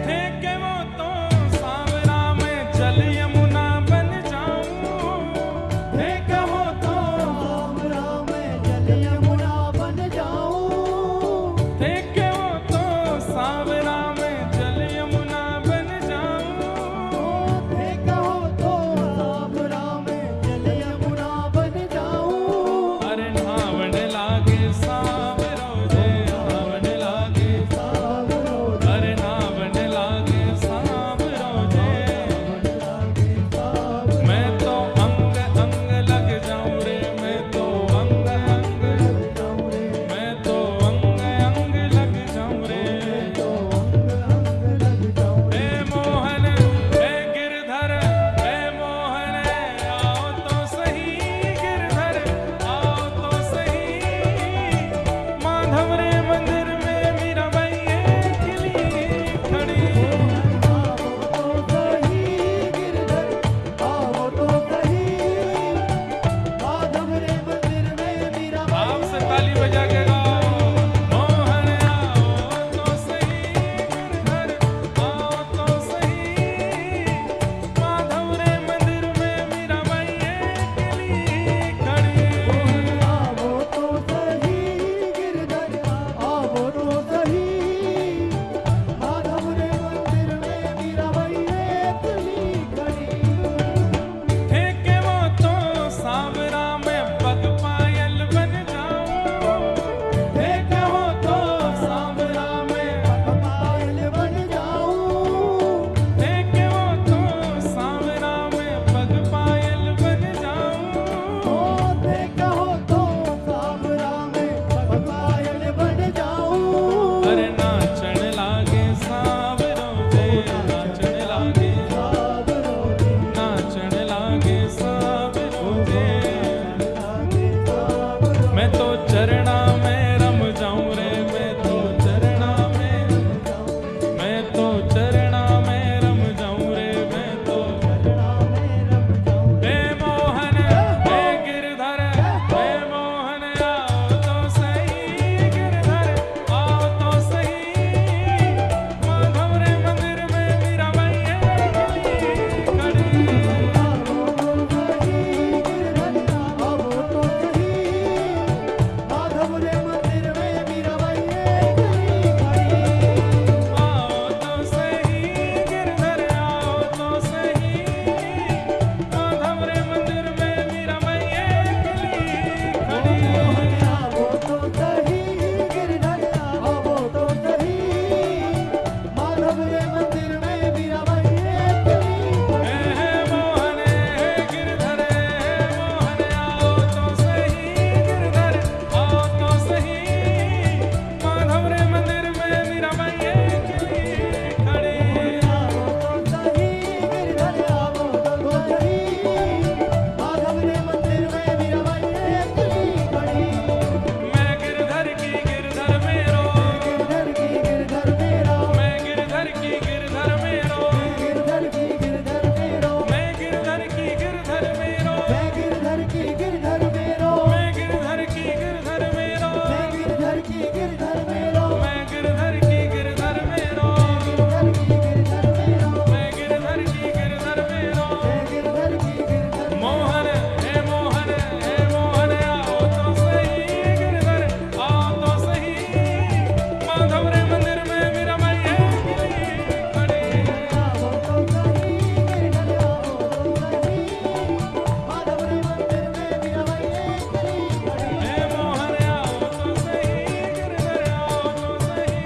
थे के वो तो सांवरा में जल यमुना बन जाऊं हे कहो तो सांवरा में जल यमुना बन जाऊं थे के वो तो सांवरा में जल यमुना बन जाऊं हे कहो तो सांवरा में जल यमुना बन जाऊं अरे नावण लागे सांवरो जे नावण लागे सांवरो अरे नावण लागे सांवरो जे मैं तो अंग अंग लग जाऊं रे मैं तो अंग अंग मैं तो अंग अंग लग अरे नाचण लागे सावरो जे, नाचण लागे नाचण लागे सावरो जे। मैं तो चरणा में रम जाऊं रे, मैं तो चरणा में, मैं तो चरणा में रम जाऊं रे, मैं तो। हे मोहन हे गिरधर, हे मोहन आओ तो सही, गिरधर आओ तो सही। माधव रे मंदिर में मीरा बाई खड़ी। आओ तो सही गिरधर आओ तो सही, माधव रे मंदिर में मीरा बाई खड़ी। हे मोहन हे गिरधर, हे मोहन आओ तो सही, गिरधर आओ तो सही। माधव रे मंदिर में मीरा बाई खड़ी। मैं गिरधर की गिरधर मेरो, मैं गिरधर की गिरधर मेरो, मैं गिरधर की गिरधर मेरो, मैं गिरधर की गिरधर मेरो, मैं गिरधर की गिरधर मेरो, मैं गिरधर की गिरधर मेरो, मैं गिरधर की गिरधर मेरो, मैं गिरधर की गिरधर मेरो। मोहन हे मोहन हे मोहन आओ तो सही, गिरधर आओ तो सही। माधव रे मंदिर में मीरा बाई खड़ी। हे मोहन आओ तो सही, गिरधर आओ तो सही।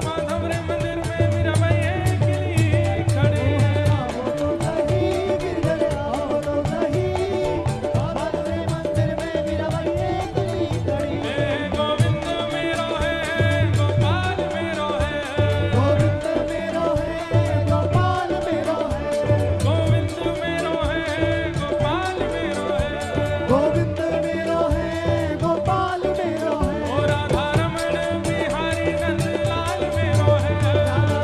माधव रे मंदिर में मीरा बाई खड़ी। हे गोविंद मेरो है गोपाल मेरो है, गोविंद मेरो है गोपाल मेरो है। ओ राधा रमण बिहारी नंदलाल मेरो है, राधा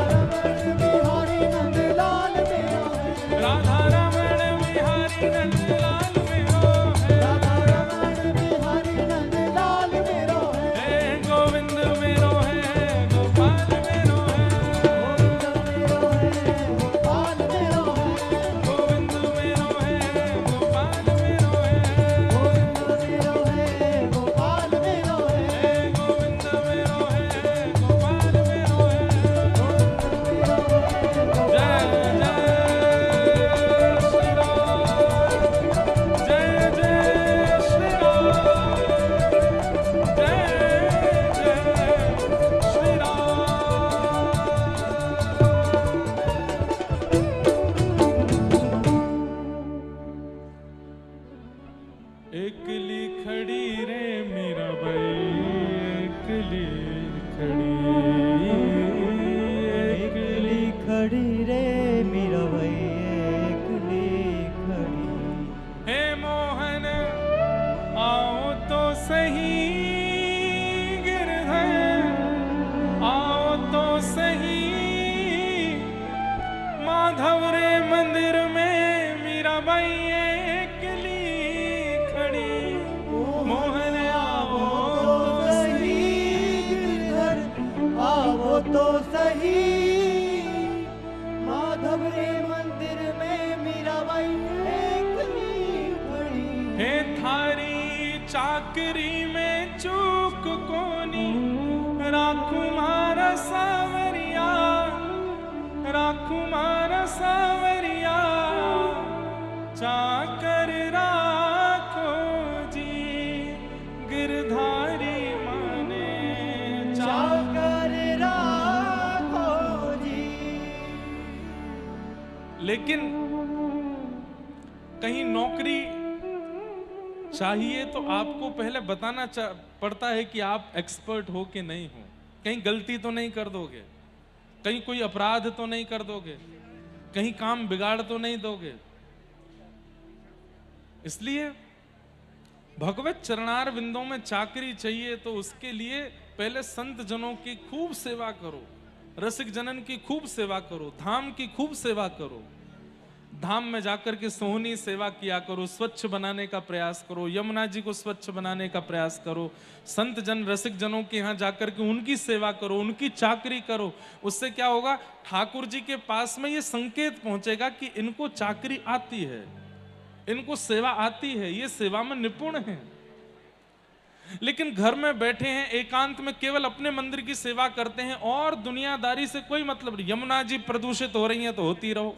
रमण बिहारी नंदलाल मेरो है। हे गोविंद मेरो है गोपाल मेरो है, गोविंद मेरो है गोपाल मेरो है। हे गोविंद मेरो है गोपाल मेरो है। जय जय श्री राम, जय जय श्री राम, जय जय श्री राम। एकली खड़ी रे मीरा बाई, एकली खड़ी, एकली खड़ी रे मीरा बाई, एकली खड़ी। हे मोहन आओ तो सही, गिरधर आओ तो सही। माधव रे मंदिर में मीरा बाई एकली खड़ी। मोहन आओ तो सही, गिरधर आओ तो सही। माधव रे मंदिर में मीराबाई एकली खड़ी। हे थारी चाकरी में चूक कोनी, राखुमार सावरिया, राखुमार सावरिया। चाकर राखो जी गिरधारी माने, चाकर राखो जी। लेकिन कहीं नौकरी चाहिए तो आपको पहले बताना पड़ता है कि आप एक्सपर्ट हो कि नहीं हो। कहीं गलती तो नहीं कर दोगे, कहीं कोई अपराध तो नहीं कर दोगे, कहीं काम बिगाड़ तो नहीं दोगे। इसलिए भगवत चरणार बिंदों में चाकरी चाहिए तो उसके लिए पहले संत जनों की खूब सेवा करो, रसिक जनन की खूब सेवा करो, धाम की खूब सेवा करो, धाम में जाकर के सोहनी सेवा किया करो, स्वच्छ बनाने का प्रयास करो, यमुना जी को स्वच्छ बनाने का प्रयास करो, संत जन रसिक जनों के यहाँ जाकर के उनकी सेवा करो, उनकी चाकरी करो। उससे क्या होगा, ठाकुर जी के पास में ये संकेत पहुंचेगा कि इनको चाकरी आती है, इनको सेवा आती है, ये सेवा में निपुण है। लेकिन घर में बैठे हैं, एकांत में केवल अपने मंदिर की सेवा करते हैं और दुनियादारी से कोई मतलब नहीं। यमुना जी प्रदूषित हो रही है तो होती रहो,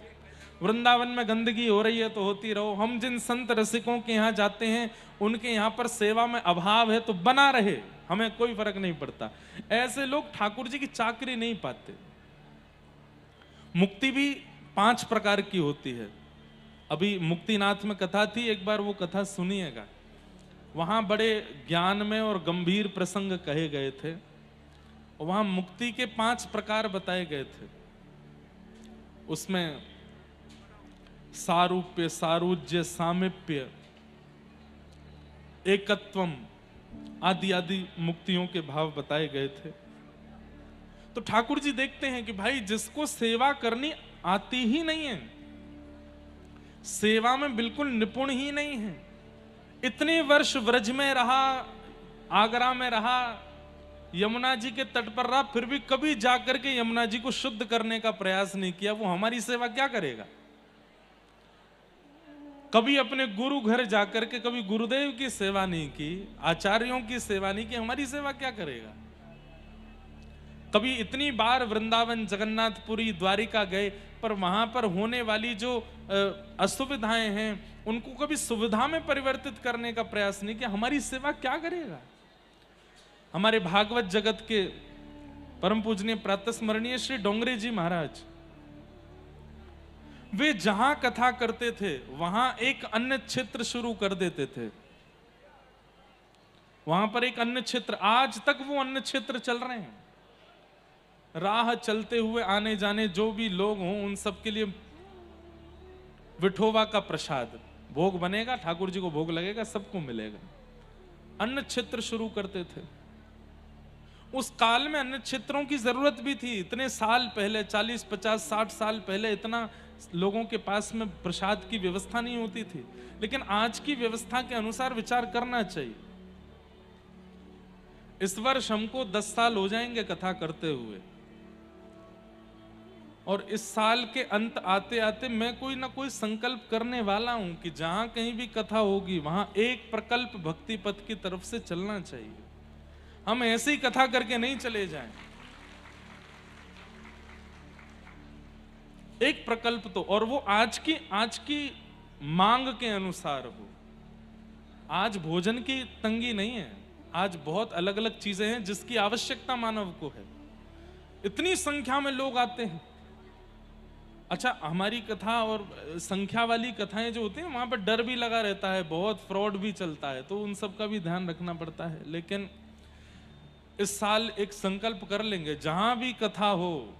वृंदावन में गंदगी हो रही है तो होती रहो, हम जिन संत रसिकों के यहाँ जाते हैं उनके यहाँ पर सेवा में अभाव है तो बना रहे, हमें कोई फर्क नहीं पड़ता। ऐसे लोग ठाकुर जी की चाकरी नहीं पाते। मुक्ति भी 5 प्रकार की होती है। अभी मुक्तिनाथ में कथा थी, एक बार वो कथा सुनिएगा। वहां बड़े ज्ञान में और गंभीर प्रसंग कहे गए थे, वहां मुक्ति के 5 प्रकार बताए गए थे। उसमें सारूप्य, सारूज्य, सामीप्य, एकत्वम आदि आदि मुक्तियों के भाव बताए गए थे। तो ठाकुर जी देखते हैं कि भाई जिसको सेवा करनी आती ही नहीं है, सेवा में बिल्कुल निपुण ही नहीं है, इतने वर्ष व्रज में रहा, आगरा में रहा, यमुना जी के तट पर रहा, फिर भी कभी जाकर के यमुना जी को शुद्ध करने का प्रयास नहीं किया, वो हमारी सेवा क्या करेगा? कभी अपने गुरु घर जाकर के कभी गुरुदेव की सेवा नहीं की, आचार्यों की सेवा नहीं की, हमारी सेवा क्या करेगा? कभी इतनी बार वृंदावन, जगन्नाथपुरी, द्वारिका गए, पर वहां पर होने वाली जो असुविधाएं हैं उनको कभी सुविधा में परिवर्तित करने का प्रयास नहीं किया, हमारी सेवा क्या करेगा? हमारे भागवत जगत के परम पूजनीय प्रातः स्मरणीय श्री डोंगरे जी महाराज, वे जहां कथा करते थे वहां एक अन्य क्षेत्र शुरू कर देते थे। वहां पर एक अन्य क्षेत्र, आज तक वो अन्य क्षेत्र चल रहे हैं। राह चलते हुए आने जाने जो भी लोग हों उन सब के लिए विठोबा का प्रसाद भोग बनेगा, ठाकुर जी को भोग लगेगा, सबको मिलेगा। अन्य क्षेत्र शुरू करते थे। उस काल में अन्य क्षेत्रों की जरूरत भी थी। इतने साल पहले, 40, 50, 60 साल पहले इतना लोगों के पास में प्रसाद की व्यवस्था नहीं होती थी। लेकिन आज की व्यवस्था के अनुसार विचार करना चाहिए। इस वर्ष हमको 10 साल हो जाएंगे कथा करते हुए, और इस साल के अंत आते आते मैं कोई ना कोई संकल्प करने वाला हूं कि जहां कहीं भी कथा होगी वहां एक प्रकल्प भक्ति पथ की तरफ से चलना चाहिए। हम ऐसे ही कथा करके नहीं चले जाएं, एक प्रकल्प तो, और वो आज की मांग के अनुसार हो। आज भोजन की तंगी नहीं है, आज बहुत अलग अलग चीजें हैं जिसकी आवश्यकता मानव को है। इतनी संख्या में लोग आते हैं। अच्छा, हमारी कथा और संख्या वाली कथाएं जो होती हैं वहां पर डर भी लगा रहता है, बहुत फ्रॉड भी चलता है, तो उन सब का भी ध्यान रखना पड़ता है। लेकिन इस साल एक संकल्प कर लेंगे, जहां भी कथा हो,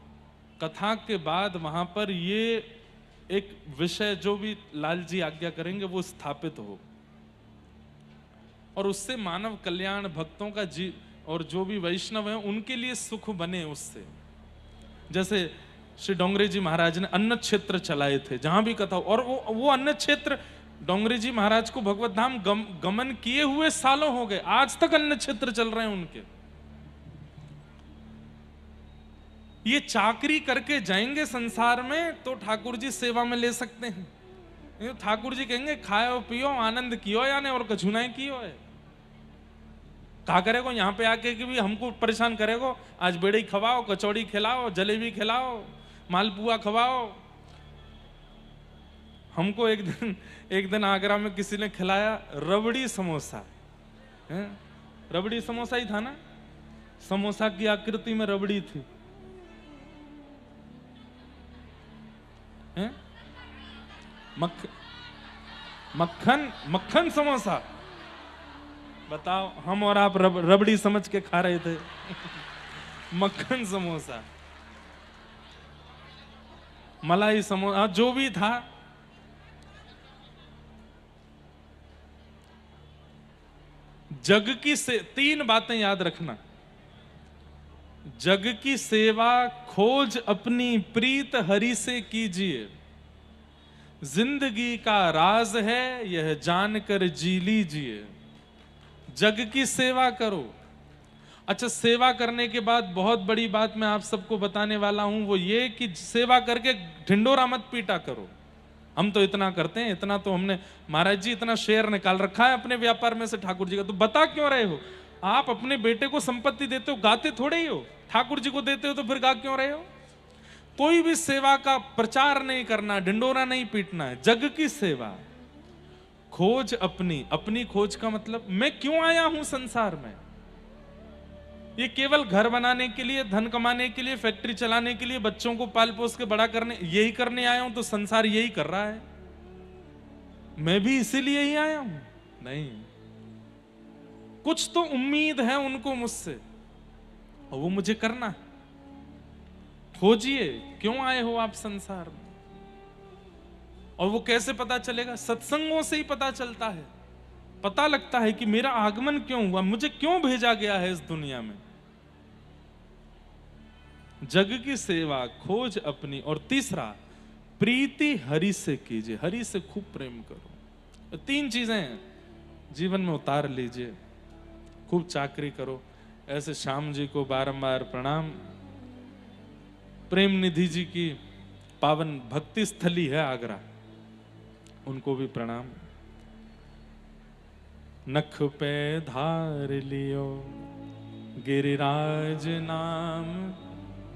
कथा के बाद वहां पर ये एक विषय जो भी लाल जी आज्ञा करेंगे वो स्थापित हो, और उससे मानव कल्याण, भक्तों का और जो भी वैष्णव हैं उनके लिए सुख बने उससे। जैसे श्री डोंगरे जी महाराज ने अन्न क्षेत्र चलाए थे, जहां भी कथा हो, और वो अन्न क्षेत्र डोंगरे जी महाराज को भगवत धाम गमन किए हुए सालों हो गए, आज तक अन्न क्षेत्र चल रहे हैं उनके। ये चाकरी करके जाएंगे संसार में तो ठाकुर जी सेवा में ले सकते हैं। ठाकुर जी कहेंगे खाओ पियो आनंद कियो, यानी और कछु नहीं कियो है। कहा करेगो यहाँ पे आके कि भी हमको परेशान करेगो, आज बेड़ी खवाओ, कचौड़ी खिलाओ, जलेबी खिलाओ, मालपुआ खवाओ। हमको एक दिन आगरा में किसी ने खिलाया रबड़ी समोसा। रबड़ी समोसा ही था ना, समोसा की आकृति में रबड़ी थी। मक्खन समोसा। बताओ, हम और आप रबड़ी समझ के खा रहे थे। मक्खन समोसा, मलाई समोसा, जो भी था। जग की से 3 बातें याद रखना। जग की सेवा खोज अपनी प्रीत हरि से कीजिए, जिंदगी का राज है यह जानकर जी लीजिए। जग की सेवा करो। अच्छा, सेवा करने के बाद बहुत बड़ी बात मैं आप सबको बताने वाला हूं, वो ये कि सेवा करके ढिंडोरा मत पीटा करो। हम तो इतना करते हैं, इतना तो हमने, महाराज जी इतना शेयर निकाल रखा है अपने व्यापार में से ठाकुर जी का, तो बता क्यों रहे हो? आप अपने बेटे को संपत्ति देते हो, गाते थोड़े ही हो। ठाकुर जी को देते हो तो फिर गा क्यों रहे हो? कोई भी सेवा का प्रचार नहीं करना, ढिंडोरा नहीं पीटना है। जग की सेवा खोज अपनी। अपनी खोज का मतलब मैं क्यों आया हूं संसार में? ये केवल घर बनाने के लिए, धन कमाने के लिए, फैक्ट्री चलाने के लिए, बच्चों को पाल पोस के बड़ा करने, यही करने आया हूं तो संसार यही कर रहा है, मैं भी इसीलिए ही आया हूं? नहीं, कुछ तो उम्मीद है उनको मुझसे और वो मुझे करना है। खोजिए क्यों आए हो आप संसार में। और वो कैसे पता चलेगा? सत्संगों से ही पता चलता है। पता लगता है कि मेरा आगमन क्यों हुआ, मुझे क्यों भेजा गया है इस दुनिया में। जग की सेवा खोज अपनी। और तीसरा, प्रीति हरि से कीजिए। हरि से खूब प्रेम करो। 3 चीजें जीवन में उतार लीजिए। खूब चाकरी करो। ऐसे श्याम जी को बारंबार प्रणाम। प्रेम निधि जी की पावन भक्ति स्थली है आगरा, उनको भी प्रणाम। नख पे धार लियो गिरिराज नाम,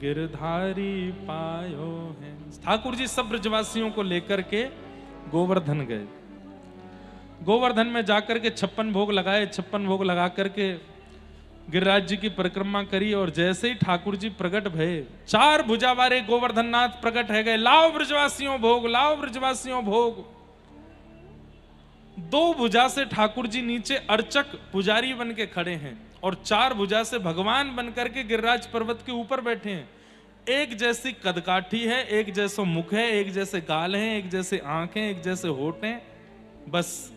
गिरधारी पायो है। ठाकुर जी सब ब्रजवासियों को लेकर के गोवर्धन गए। गोवर्धन में जाकर के 56 भोग लगाए। 56 भोग लगा करके गिरिराज जी की परिक्रमा करी। और जैसे ही ठाकुर जी प्रकट भये, 4 भुजा वाले गोवर्धन नाथ प्रकट है गए। लाओ ब्रजवासियों भोग, लाओ ब्रजवासियों भोग। 2 भुजा से ठाकुर जी नीचे अर्चक पुजारी बन के खड़े हैं और 4 भुजा से भगवान बन करके गिरिराज पर्वत के ऊपर बैठे हैं। एक जैसी कदकाठी है, एक जैसा मुख है, एक जैसे गाल हैं, एक जैसे आंखें, एक जैसे होठ हैं। बस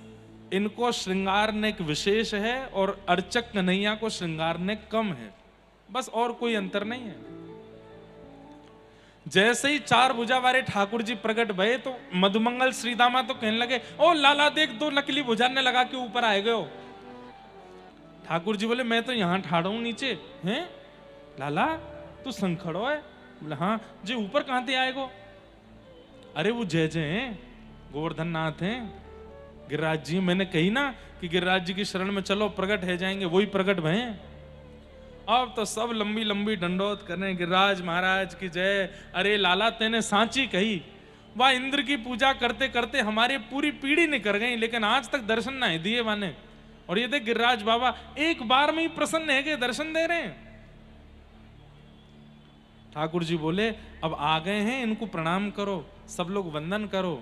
इनको श्रृंगारने विशेष है और अर्चक कन्हैया को श्रृंगारने कम है, बस और कोई अंतर नहीं है। जैसे ही 4 भुजा वाले ठाकुर जी प्रकट भये तो मधुमंगल श्रीदामा तो कहने लगे, ओ लाला देख, 2 नकली भुजा ने लगा के ऊपर आए गए हो। ठाकुर जी बोले, मैं तो यहां ठाड़ा हूं नीचे। हैं लाला तू संखड़ो है? बोले हाँ जी। ऊपर कहां से आएगो? अरे वो जय जय हैं, गोवर्धन नाथ हैं, गिरिराज जी। मैंने कही ना कि गिरिराज जी की शरण में चलो, प्रकट है जाएंगे, वही प्रकट भये। अब तो सब लंबी लंबी दंडोत करें, गिरिराज महाराज की जय। अरे लाला तेने सांची कही। वह इंद्र की पूजा करते करते हमारी पूरी पीढ़ी निकल गई, लेकिन आज तक दर्शन ना दिए वाने। और ये देख गिरिराज बाबा एक बार में ही प्रसन्न है कि दर्शन दे रहे हैं। ठाकुर जी बोले, अब आ गए हैं, इनको प्रणाम करो, सब लोग वंदन करो।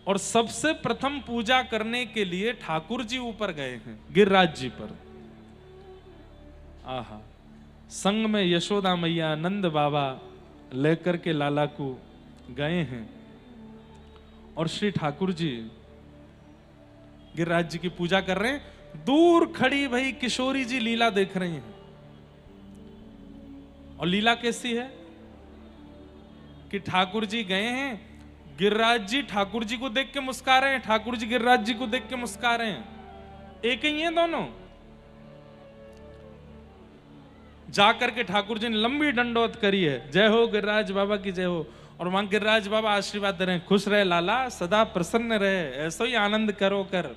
और सबसे प्रथम पूजा करने के लिए ठाकुर जी ऊपर गए हैं, गिरिराज जी पर। आहा, संग में यशोदा मैया, नंद बाबा लेकर के लाला को गए हैं। और श्री ठाकुर जी गिरिराज जी की पूजा कर रहे हैं। दूर खड़ी भाई किशोरी जी लीला देख रही हैं। और लीला कैसी है कि ठाकुर जी गए हैं, गिरिराज जी ठाकुर जी को देख के मुस्कुरा रहे हैं, ठाकुर जी गिरिराज जी को देख के मुस्कुरा रहे हैं। एक ही है दोनों। जाकर के ठाकुर जी ने लंबी दंडोत करी है, जय हो गिरिराज बाबा की जय हो। और वहां गिरिराज बाबा आशीर्वाद दे रहे हैं, खुश रहे लाला, सदा प्रसन्न रहे, ऐसा ही आनंद करो कर।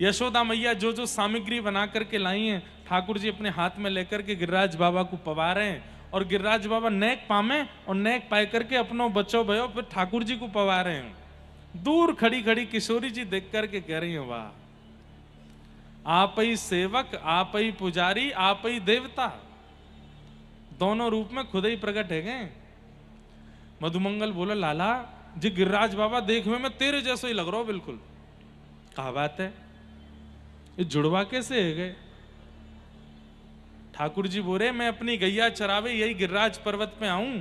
यशोदा मैया जो जो सामग्री बना करके लाई हैं, ठाकुर जी अपने हाथ में लेकर के गिरिराज बाबा को पवा रहे हैं। और गिरिराज बाबा नेक पामे और नेक पाए करके अपनो बच्चों भयो फिर ठाकुर जी को पवा रहे हैं। दूर खड़ी खड़ी किशोरी जी देख करके कह रही हैं, वाह, आप ही सेवक, आप ही पुजारी, आप ही देवता, दोनों रूप में खुद ही प्रकट है गए। मधुमंगल बोला, लाला जी गिरिराज बाबा देखने में तेरे जैसे ही लग रहा हो बिल्कुल। कहा बात है, ये जुड़वा कैसे है गए? ठाकुर जी बोले मैं अपनी गैया चरावे यही गिरिराज पर्वत पे आऊं,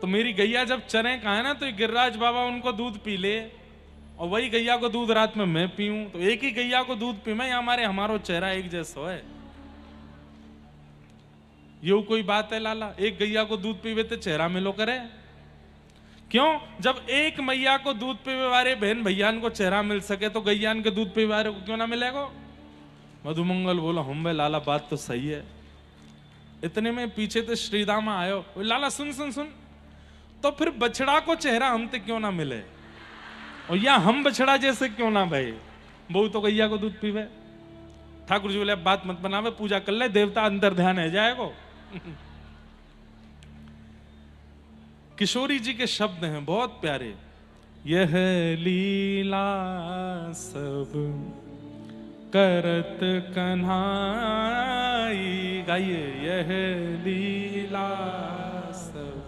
तो मेरी गैया जब चरे कहा है ना, तो गिरिराज बाबा उनको दूध पी ले और वही गैया को दूध रात में मैं पीऊं, तो एक ही गैया को दूध पी मैं, हमारो चेहरा एक जैसा है। ये कोई बात है लाला? एक गैया को दूध पीवे तो चेहरा मिलो करे क्यों? जब एक मैया को दूध पीवे वाले बहन भैया को चेहरा मिल सके तो गैया के दूध पीवे वाले को क्यों ना मिलेगा? मधुमंगल बोला हम भाई लाला बात तो सही है। इतने में पीछे तो श्रीदामा आयो, लाला सुन सुन सुन, तो फिर बछड़ा को चेहरा हमते क्यों ना मिले और या हम बछड़ा जैसे क्यों ना भाई? बहु तो गैया को दूध पीवे। ठाकुर जी बोले बात मत बनावे, पूजा कर ले, देवता अंदर ध्यान है जाएगा। किशोरी जी के शब्द हैं बहुत प्यारे, यह लीला सब करत कन्हाई, गाइए यह लीला सब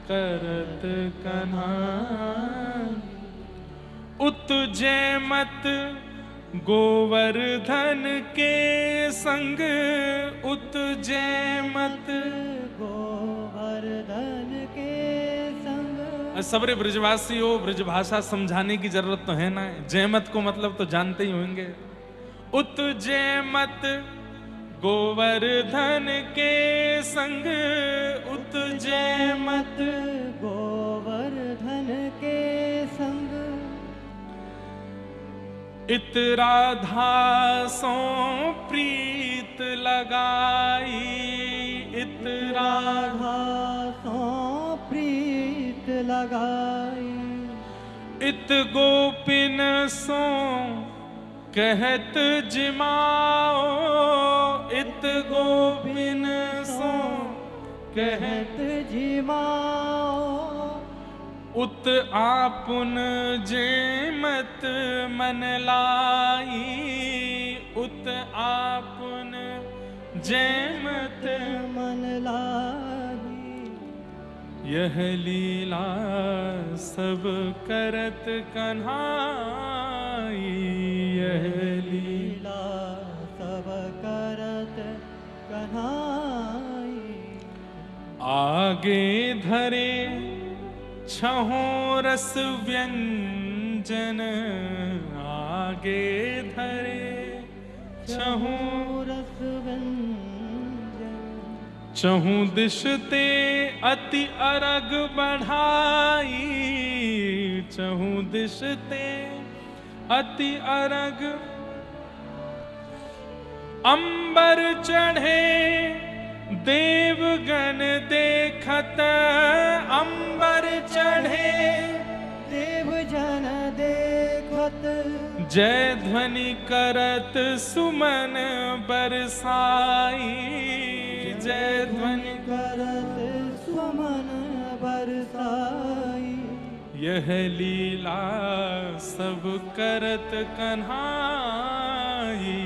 करत कन्हाई, उत्जय मत गोवर्धन के संग, उत्जय मत गोवर्धन के संग। सबरे ब्रजवासी हो, ब्रजभाषा समझाने की जरूरत तो है ना, जयमत को मतलब तो जानते ही होंगे। उत्जय मत गोवर्धन के संग, उत्जय मत गोवर्धन के संग, इत राधा सो प्रीत लगाई, इत राधा सो प्रीत लगाई, इत गोपिन सो कहत जिमाओ, इत गोपिन सो कहत जिमाओ, उत आपुन जेमत मन लाई, उत आपुन जेमत मन लाई, यह लीला सब करत कन्हाई, यह लीला सब करत कन्हाई, आगे धरे छहों रस व्यंजन, आगे धरे छहों रस व्यंजन, चहु दिश ते अति अरग बढ़ाई, चहु दिश ते अति अरग, अंबर चढ़े देवगण देखत, अंबर चढ़े देव जन देखत, जय ध्वनि करत सुमन बरसाई, जय ध्वनि करत सुमन बरसाई, यह लीला सब करत कन्हाई,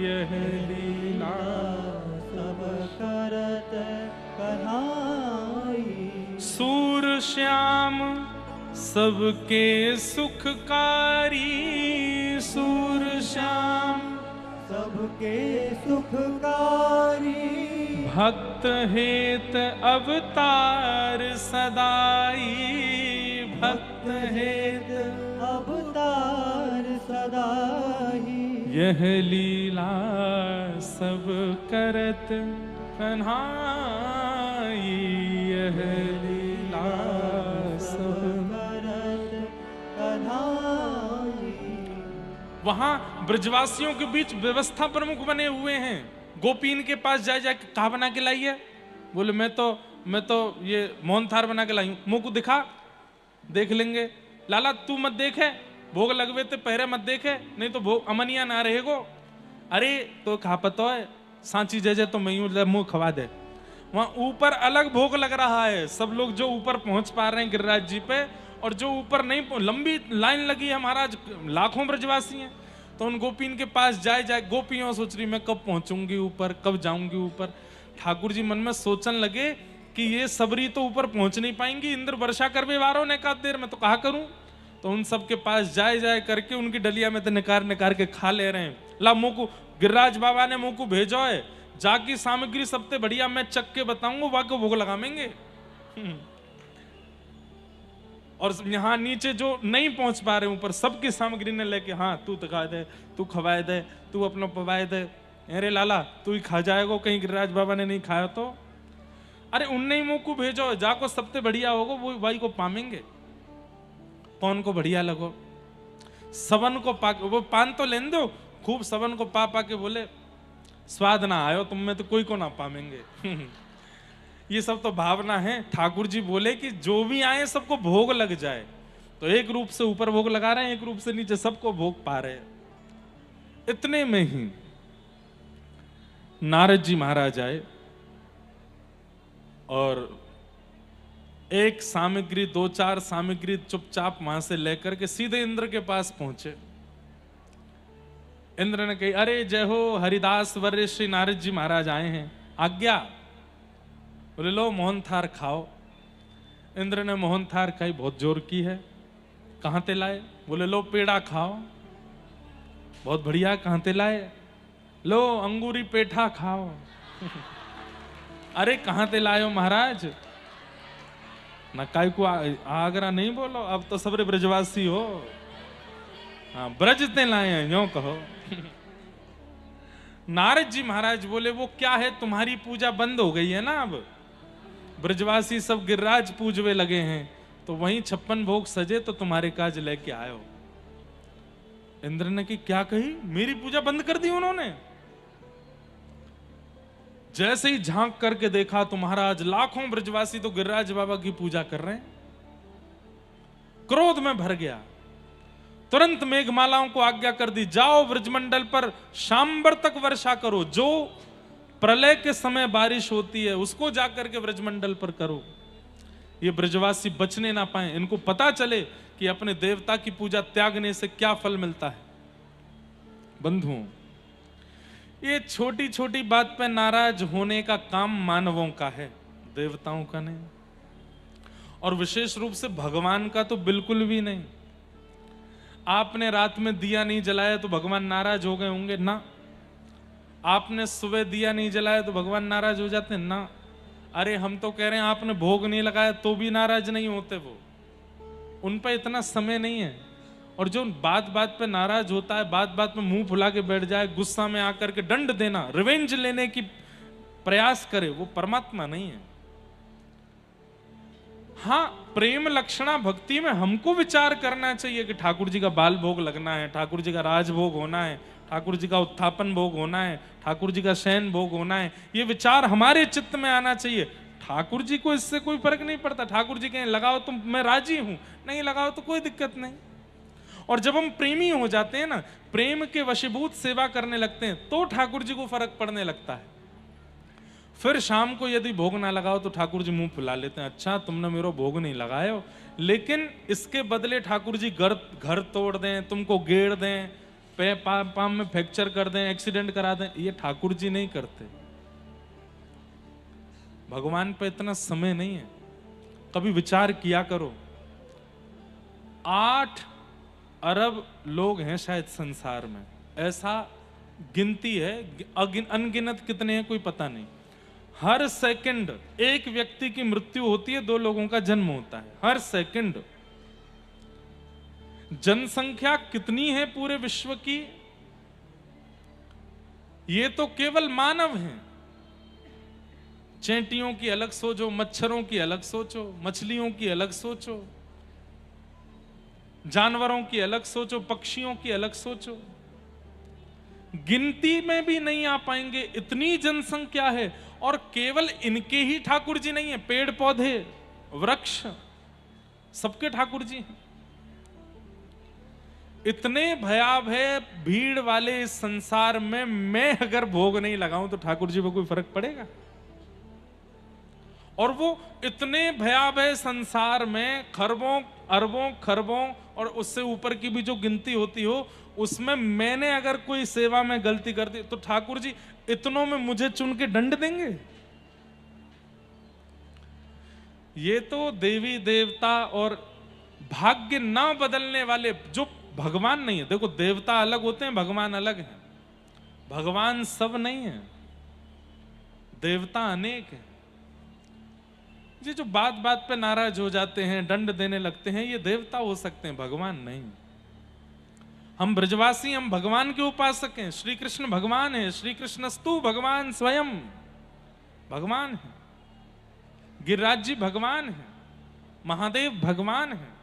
यह लीला सब करत कन्हाई, सूर श्याम सबके सुखकारी, सूर श्याम सबके सुखकारी, भक्त हेत अवतार सदाई, भक्त हेत अवतार सदाई, यह लीला सब करत कन्हाई, यह लीला सब करत कन्हाई। वहां ब्रजवासियों के बीच व्यवस्था प्रमुख बने हुए हैं। गोपीन के पास जाए जाके कहा बना के लाई है? बोले मैं तो ये मोहन थार बना के लाई हूं। मुंह को दिखा, देख लेंगे। लाला तू मत देखे, भोग लगवे ते पहरे मत देखे, नहीं तो भोग अमनिया ना रहेगो। अरे तो कहा पता है सांची जय तो मैं यूं मुंह खवा दे। वहां ऊपर अलग भोग लग रहा है। सब लोग जो ऊपर पहुंच पा रहे हैं गिरिराज जी पे, और जो ऊपर नहीं, लंबी लाइन लगी है महाराज, लाखों ब्रजवासी हैं। तो उन गोपीन के पास जाए गोपियों सोच रही मैं कब पहुंचूंगी ऊपर, कब जाऊंगी ऊपर। ठाकुर जी मन में सोचने लगे कि ये सबरी तो ऊपर पहुंच नहीं पाएंगी, इंद्र वर्षा करवे वारों ने कहा देर में तो कहा करूं। तो उन सब के पास जाए करके उनकी डलिया में तो निकार के खा ले रहे हैं। ला मुंह को गिरिराज बाबा ने मुंह को भेजो है, जाकी सामग्री सबसे बढ़िया मैं चक के बताऊंगा, वाको भोग लगावेंगे। और यहां नीचे जो नहीं पहुंच पा रहे ऊपर सबकी सामग्री ने लेके, हाँ तू तो खा दे, तू खवाए दे, तू अपना पवाए दे, अरे लाला तू ही खा जाएगा, कहीं गिरिराज बाबा ने नहीं खाया तो। अरे उनने ही मुंह को भेजो, जाको सबसे बढ़िया होगा वो भाई को पामेंगे, कौन को बढ़िया लगो, सवन को पा, वो पान तो लेन दो खूब, सवन को पा पा के बोले स्वाद ना आयो तुम में तो कोई को ना पामेंगे। ये सब तो भावना है। ठाकुर जी बोले कि जो भी आए सबको भोग लग जाए, तो एक रूप से ऊपर भोग लगा रहे हैं, एक रूप से नीचे सबको भोग पा रहे हैं। इतने में ही नारद जी महाराज आए और एक सामग्री, दो चार सामग्री चुपचाप वहां से लेकर के सीधे इंद्र के पास पहुंचे। इंद्र ने कही, अरे जय हो हरिदास वर्य श्री नारद जी महाराज आए हैं, आज्ञा। बोले लो मोहन थार खाओ। इंद्र ने मोहन थार खाई, बहुत जोर की है, कहां ते लाए? बोले लो पेड़ा खाओ, बहुत बढ़िया, कहां ते लाए? लो अंगूरी पेठा खाओ। अरे कहां ते लाए हो महाराज? ना काय को आगरा नहीं बोलो, अब तो सबरे ब्रजवासी हो। हाँ ब्रज ते लाए हैं यूं कहो। नारद जी महाराज बोले वो क्या है, तुम्हारी पूजा बंद हो गई है ना, अब ब्रजवासी सब गिरिराज पूजवे लगे हैं, तो वहीं 56 भोग सजे तो तुम्हारे काज लेके आयो। इंद्र ने की क्या कही, मेरी पूजा बंद कर दी उन्होंने। जैसे ही झांक करके देखा तो महाराज लाखों ब्रजवासी तो गिरिराज बाबा की पूजा कर रहे हैं। क्रोध में भर गया, तुरंत मेघमालाओं को आज्ञा कर दी, जाओ ब्रजमंडल पर शाम्बर तक वर्षा करो, जो प्रलय के समय बारिश होती है उसको जाकर के ब्रजमंडल पर करो, ये ब्रजवासी बचने ना पाए, इनको पता चले कि अपने देवता की पूजा त्यागने से क्या फल मिलता है। बंधुओं, ये छोटी छोटी बात पे नाराज होने का काम मानवों का है, देवताओं का नहीं, और विशेष रूप से भगवान का तो बिल्कुल भी नहीं। आपने रात में दिया नहीं जलाया तो भगवान नाराज हो गए होंगे ना, आपने सुबह दिया नहीं जलाया तो भगवान नाराज हो जाते ना। अरे हम तो कह रहे हैं आपने भोग नहीं लगाया तो भी नाराज नहीं होते, वो उन पर इतना समय नहीं है। और जो बात बात पे नाराज होता है, बात बात में मुंह फुला के बैठ जाए, गुस्सा में आकर के दंड देना, रिवेंज लेने की प्रयास करे, वो परमात्मा नहीं है। हाँ, प्रेम लक्षणा भक्ति में हमको विचार करना चाहिए कि ठाकुर जी का बाल भोग लगना है, ठाकुर जी का राजभोग होना है, ठाकुर जी का उत्थापन भोग होना है, ठाकुर जी का शयन भोग होना है, ये विचार हमारे चित्त में आना चाहिए। ठाकुर जी को इससे कोई फर्क नहीं पड़ता, ठाकुर जी कहें लगाओ तो मैं राजी हूं, नहीं लगाओ तो कोई दिक्कत नहीं। और जब हम प्रेमी हो जाते हैं ना, प्रेम के वशीभूत सेवा करने लगते हैं, तो ठाकुर जी को फर्क पड़ने लगता है। फिर शाम को यदि भोग ना लगाओ तो ठाकुर जी मुंह फुला लेते हैं, अच्छा तुमने मेरा भोग नहीं लगाया, लेकिन इसके बदले ठाकुर जी घर तोड़ दें, तुमको गेड़ दें, पाम में फ्रैक्चर कर दें, एक्सीडेंट करा दें, ये ठाकुर जी नहीं करते। भगवान पे इतना समय नहीं है। कभी विचार किया करो, 8 अरब लोग हैं शायद संसार में, ऐसा गिनती है, अनगिनत कितने हैं कोई पता नहीं। हर सेकंड एक व्यक्ति की मृत्यु होती है, 2 लोगों का जन्म होता है हर सेकंड। जनसंख्या कितनी है पूरे विश्व की, ये तो केवल मानव हैं। चैंटियों की अलग सोचो, मच्छरों की अलग सोचो, मछलियों की अलग सोचो, जानवरों की अलग सोचो, पक्षियों की अलग सोचो, गिनती में भी नहीं आ पाएंगे, इतनी जनसंख्या है। और केवल इनके ही ठाकुर जी नहीं है, पेड़ पौधे वृक्ष सबके ठाकुर जी हैं। इतने भयावह भीड़ वाले इस संसार में मैं अगर भोग नहीं लगाऊं तो ठाकुर जी को कोई फर्क पड़ेगा? और वो इतने भयावह संसार में खरबों अरबों खरबों और उससे ऊपर की भी जो गिनती होती हो, उसमें मैंने अगर कोई सेवा में गलती कर दी तो ठाकुर जी इतनों में मुझे चुन के दंड देंगे? ये तो देवी देवता और भाग्य ना बदलने वाले जो भगवान नहीं है। देखो, देवता अलग होते हैं, भगवान अलग हैं। भगवान सब नहीं है, देवता अनेक है। ये जो बात बात पे नाराज हो जाते हैं, दंड देने लगते हैं, ये देवता हो सकते हैं, भगवान नहीं। हम ब्रजवासी, हम भगवान के उपासक हैं। श्री कृष्ण भगवान है, श्री कृष्णस्तु भगवान स्वयं भगवान है, गिरिराज जी भगवान है, महादेव भगवान है।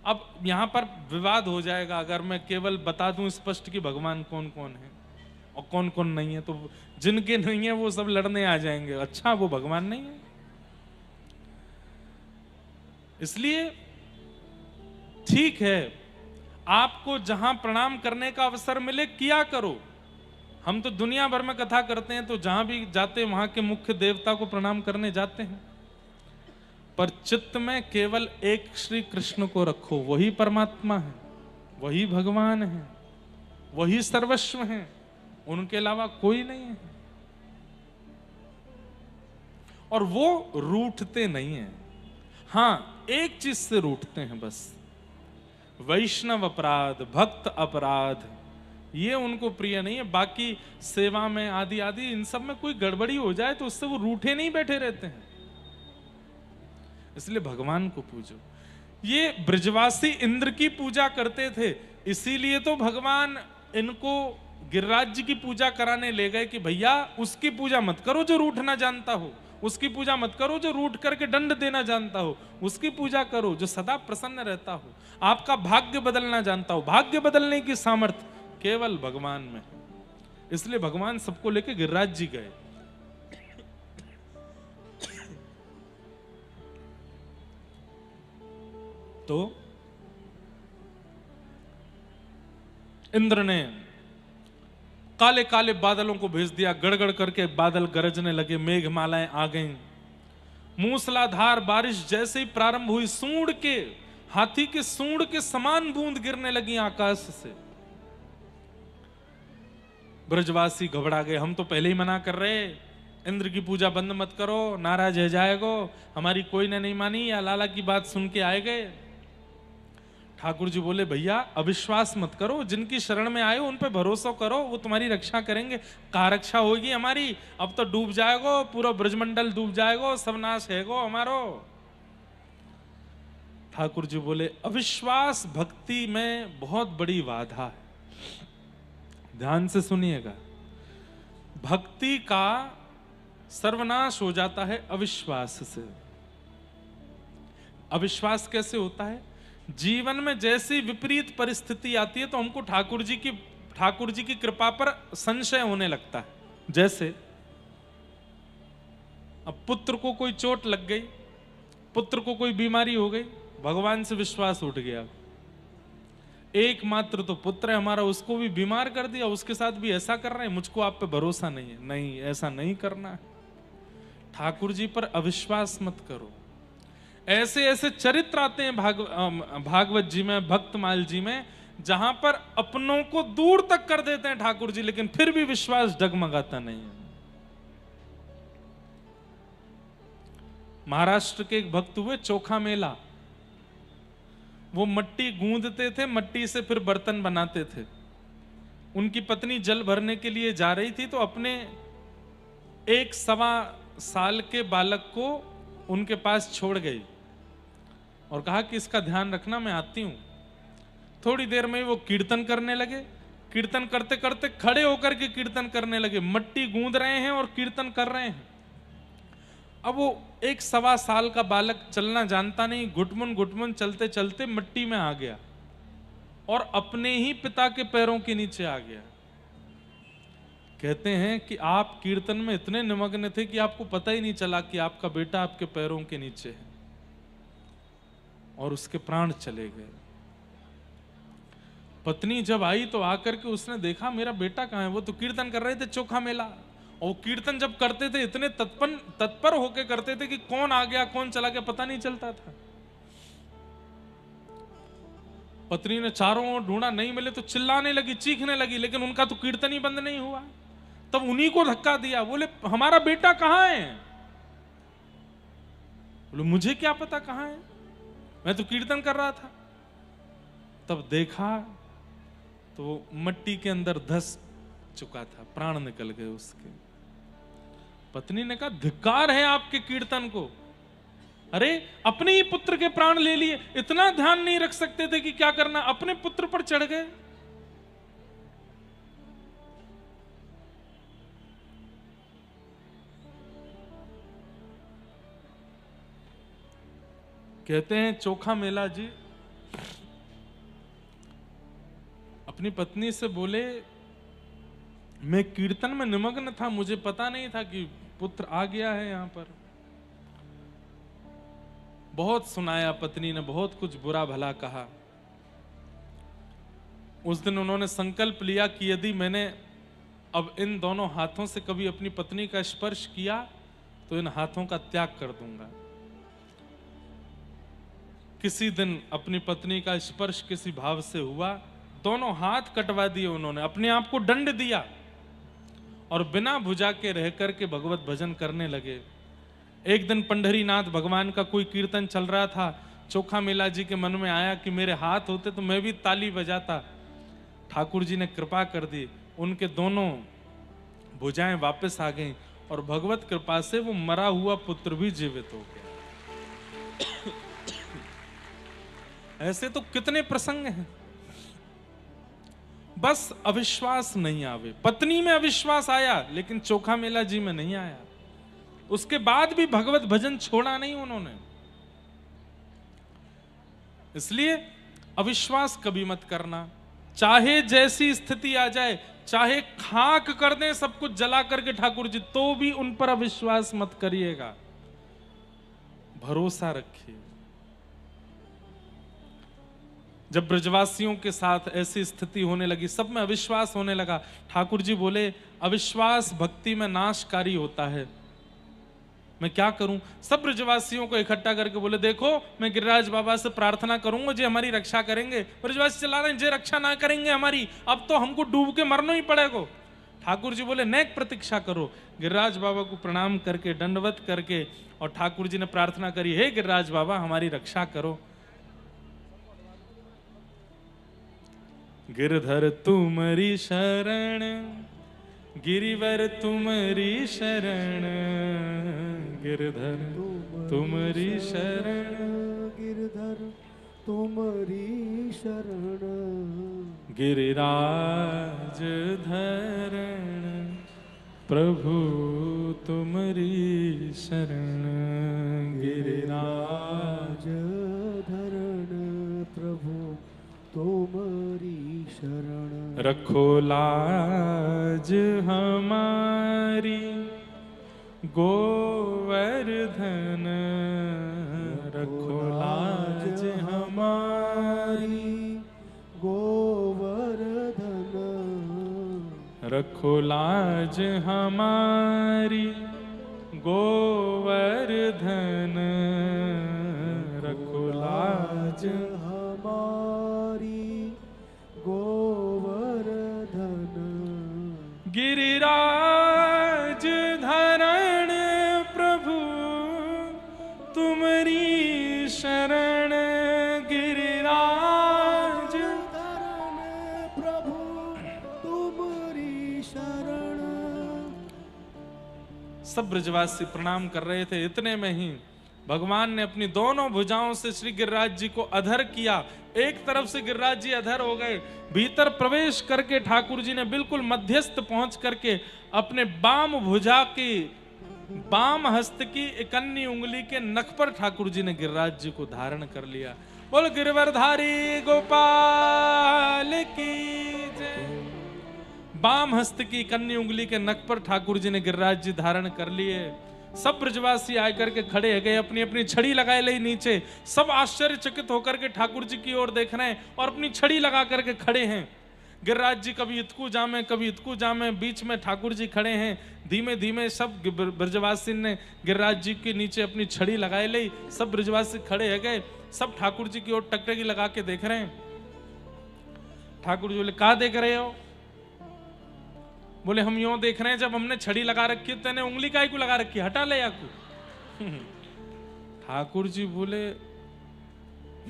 अब यहां पर विवाद हो जाएगा अगर मैं केवल बता दूं स्पष्ट कि भगवान कौन कौन है और कौन कौन नहीं है, तो जिनके नहीं है वो सब लड़ने आ जाएंगे, अच्छा वो भगवान नहीं है। इसलिए ठीक है, आपको जहां प्रणाम करने का अवसर मिले किया करो। हम तो दुनिया भर में कथा करते हैं, तो जहां भी जाते हैं वहां के मुख्य देवता को प्रणाम करने जाते हैं, पर चित्त में केवल एक श्री कृष्ण को रखो, वही परमात्मा है, वही भगवान है, वही सर्वस्व है, उनके अलावा कोई नहीं है। और वो रूठते नहीं है। हां, एक चीज से रूठते हैं बस, वैष्णव अपराध, भक्त अपराध, ये उनको प्रिय नहीं है। बाकी सेवा में आदि आदि इन सब में कोई गड़बड़ी हो जाए तो उससे वो रूठे नहीं बैठे रहते हैं। इसलिए भगवान को पूजो। ये ब्रजवासी इंद्र की पूजा करते थे, इसीलिए तो भगवान इनको गिरिराज जी की पूजा कराने ले गए कि भैया उसकी पूजा मत करो जो रूठना जानता हो, उसकी पूजा मत करो जो रूठ करके दंड देना जानता हो, उसकी पूजा करो जो सदा प्रसन्न रहता हो, आपका भाग्य बदलना जानता हो। भाग्य बदलने की सामर्थ्य केवल भगवान में है। इसलिए भगवान सबको लेके गिरिराज जी गए। तो इंद्र ने काले काले बादलों को भेज दिया, गड़गड़ करके बादल गरजने लगे, मेघमालाएं आ गईं, मूसलाधार बारिश जैसे ही प्रारंभ हुई, सूंड के, हाथी के सूंड के समान बूंद गिरने लगी आकाश से। ब्रजवासी घबरा गए, हम तो पहले ही मना कर रहे, इंद्र की पूजा बंद मत करो, नाराज है जाएगो, हमारी कोई ने नहीं मानी, या लाला की बात सुन के आए गए। ठाकुर जी बोले भैया अविश्वास मत करो, जिनकी शरण में आए उन पे भरोसा करो, वो तुम्हारी रक्षा करेंगे। कहाँ रक्षा होगी हमारी, अब तो डूब जाएगो, पूरा ब्रजमंडल डूब जाएगो, सब नाश हैगो हमारो। ठाकुर जी बोले अविश्वास भक्ति में बहुत बड़ी बाधा है। ध्यान से सुनिएगा, भक्ति का सर्वनाश हो जाता है अविश्वास से। अविश्वास कैसे होता है? जीवन में जैसी विपरीत परिस्थिति आती है तो हमको ठाकुर जी की कृपा पर संशय होने लगता है। जैसे अब पुत्र को कोई चोट लग गई, पुत्र को कोई बीमारी हो गई, भगवान से विश्वास उठ गया, एकमात्र तो पुत्र है हमारा, उसको भी बीमार कर दिया, उसके साथ भी ऐसा कर रहे हैं, मुझको आप पे भरोसा नहीं है। नहीं, ऐसा नहीं करना है। ठाकुर जी पर अविश्वास मत करो। ऐसे ऐसे चरित्र आते हैं भागवत जी में, भक्तमाल जी में, जहां पर अपनों को दूर तक कर देते हैं ठाकुर जी, लेकिन फिर भी विश्वास डगमगाता नहीं है। महाराष्ट्र के एक भक्त हुए, चोखा मेला, वो मट्टी गूंदते थे, मट्टी से फिर बर्तन बनाते थे। उनकी पत्नी जल भरने के लिए जा रही थी तो अपने 1.25 साल के बालक को उनके पास छोड़ गई और कहा कि इसका ध्यान रखना, मैं आती हूं। थोड़ी देर में वो कीर्तन करने लगे, कीर्तन करते करते खड़े होकर के कीर्तन करने लगे, मट्टी गूंद रहे हैं और कीर्तन कर रहे हैं। अब वो 1.25 साल का बालक चलना जानता नहीं, घुटमुन घुटमुन चलते चलते मिट्टी में आ गया और अपने ही पिता के पैरों के नीचे आ गया। कहते हैं कि आप कीर्तन में इतने निमग्न थे कि आपको पता ही नहीं चला कि आपका बेटा आपके पैरों के नीचे है, और उसके प्राण चले गए। पत्नी जब आई तो आकर के उसने देखा मेरा बेटा कहाँ है। वो तो कीर्तन कर रहे थे चोखा मेला, और कीर्तन जब करते थे इतने तत्पर होके करते थे कि कौन आ गया कौन चला गया पता नहीं चलता था। पत्नी ने चारों ओर ढूंढा, नहीं मिले तो चिल्लाने लगी, चीखने लगी, लेकिन उनका तो कीर्तन ही बंद नहीं हुआ। तब उन्हीं को धक्का दिया, बोले हमारा बेटा कहाँ है? बोले मुझे क्या पता कहाँ है, मैं तो कीर्तन कर रहा था। तब देखा तो मट्टी के अंदर धस चुका था, प्राण निकल गए उसके। पत्नी ने कहा धिक्कार है आपके कीर्तन को, अरे अपने ही पुत्र के प्राण ले लिए, इतना ध्यान नहीं रख सकते थे कि क्या करना, अपने पुत्र पर चढ़ गए। कहते हैं चोखा मेला जी अपनी पत्नी से बोले, मैं कीर्तन में निमग्न था, मुझे पता नहीं था कि पुत्र आ गया है यहां पर। बहुत सुनाया पत्नी ने, बहुत कुछ बुरा भला कहा। उस दिन उन्होंने संकल्प लिया कि यदि मैंने अब इन दोनों हाथों से कभी अपनी पत्नी का स्पर्श किया तो इन हाथों का त्याग कर दूंगा। किसी दिन अपनी पत्नी का स्पर्श किसी भाव से हुआ, दोनों हाथ कटवा दिए उन्होंने, अपने आप को दंड दिया और बिना भुजा के रह करके भगवत भजन करने लगे। एक दिन पंढरीनाथ भगवान का कोई कीर्तन चल रहा था, चोखा मेला जी के मन में आया कि मेरे हाथ होते तो मैं भी ताली बजाता। ठाकुर जी ने कृपा कर दी, उनके दोनों भुजाएं वापस आ गईं और भगवत कृपा से वो मरा हुआ पुत्र भी जीवित हो गया। ऐसे तो कितने प्रसंग हैं। बस अविश्वास नहीं आवे। पत्नी में अविश्वास आया लेकिन चोखा मेला जी में नहीं आया। उसके बाद भी भगवत भजन छोड़ा नहीं उन्होंने। इसलिए अविश्वास कभी मत करना, चाहे जैसी स्थिति आ जाए, चाहे खाक कर दें सब कुछ जला करके ठाकुर जी, तो भी उन पर अविश्वास मत करिएगा, भरोसा रखिए। जब ब्रजवासियों के साथ ऐसी स्थिति होने लगी, सब में अविश्वास होने लगा, ठाकुर जी बोले अविश्वास भक्ति में नाशकारी होता है, मैं क्या करूं। सब ब्रजवासियों को इकट्ठा करके बोले देखो मैं गिरिराज बाबा से प्रार्थना करूंगा जी हमारी रक्षा करेंगे। ब्रजवासी चला रहे हैं जे रक्षा ना करेंगे हमारी, अब तो हमको डूब के मरना ही पड़ेगा। ठाकुर जी बोले नेक प्रतीक्षा करो। गिरिराज बाबा को प्रणाम करके दंडवत करके और ठाकुर जी ने प्रार्थना करी, हे गिरिराज बाबा हमारी रक्षा करो। गिरधर तुमरी शरण, गिरिवर तुमरी शरण, गिरधर तुमरी शरण, गिरधर तुमरी शरण, गिरिराज धरण प्रभु तुमरी शरण, गिरिराज धरण प्रभु तुमरी शरण। रखो लाज हमारी गोवर्धन, रखो लाज हमारी गोवर्धन, रखो लाज हमारी गोवर्धन, रखो लाज हमारी गोवर्धन। गिरिराज धरण प्रभु तुमरी शरण, गिरिराज धरण प्रभु तुमरी शरण। सब ब्रजवासी प्रणाम कर रहे थे, इतने में ही भगवान ने अपनी दोनों भुजाओं से श्री गिरिराज जी को अधर किया। एक तरफ से गिरिराज जी अधर हो गए, भीतर प्रवेश करके ठाकुर जी ने बिल्कुल मध्यस्थ पहुंच करके अपने बाम भुजा की बाम हस्त की इकन्नी उंगली के नख पर ठाकुर जी ने गिरिराज जी को धारण कर लिया। बोल गिरवरधारी गोपाल की जय। बाम हस्त की इकन्नी उंगली के नख पर ठाकुर जी ने गिरिराज जी धारण कर लिए। सब ब्रजवासी आकर के खड़े हो गए, अपनी अपनी छड़ी लगाए ले नीचे। सब आश्चर्यचकित होकर के ठाकुर जी की ओर देख रहे हैं और अपनी छड़ी लगा करके खड़े हैं। गिरिराज जी कभी इतकू जामे कभी इतकू जामे, बीच में ठाकुर जी खड़े हैं। धीमे धीमे सब ब्रजवासी ने गिरिराज जी के नीचे अपनी छड़ी लगाए ली। सब ब्रजवासी खड़े हो गए, सब ठाकुर जी की ओर टकटकी लगा के देख रहे हैं। ठाकुर जी बोले कहा देख रहे हो? बोले हम यूं देख रहे हैं, जब हमने छड़ी लगा रखी है तेने उंगली काहे को लगा रखी, हटा ले याकू। ठाकुर जी बोले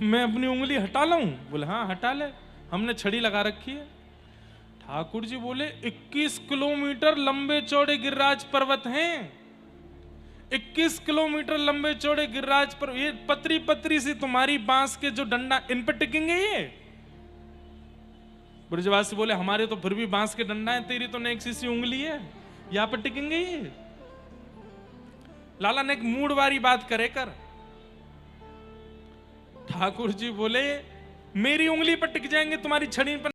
मैं अपनी उंगली हटा लाऊं? बोले हाँ हटा ले, हमने छड़ी लगा रखी है। ठाकुर जी बोले 21 किलोमीटर लंबे चौड़े गिरिराज पर्वत हैं। 21 किलोमीटर लंबे चौड़े गिरिराज पर्वत, ये पतरी पतरी सी तुम्हारी बांस के जो डंडा, इन पे टिकेंगे ये? ब्रजवासी बोले हमारे तो फिर भी बांस के डंडा है, तेरी तो नेक सी उंगली है, यहां पर टिकेंगे ये? लाला ने एक मूड वाली बात करे कर। ठाकुर जी बोले मेरी उंगली पर टिक जाएंगे, तुम्हारी छड़ी पर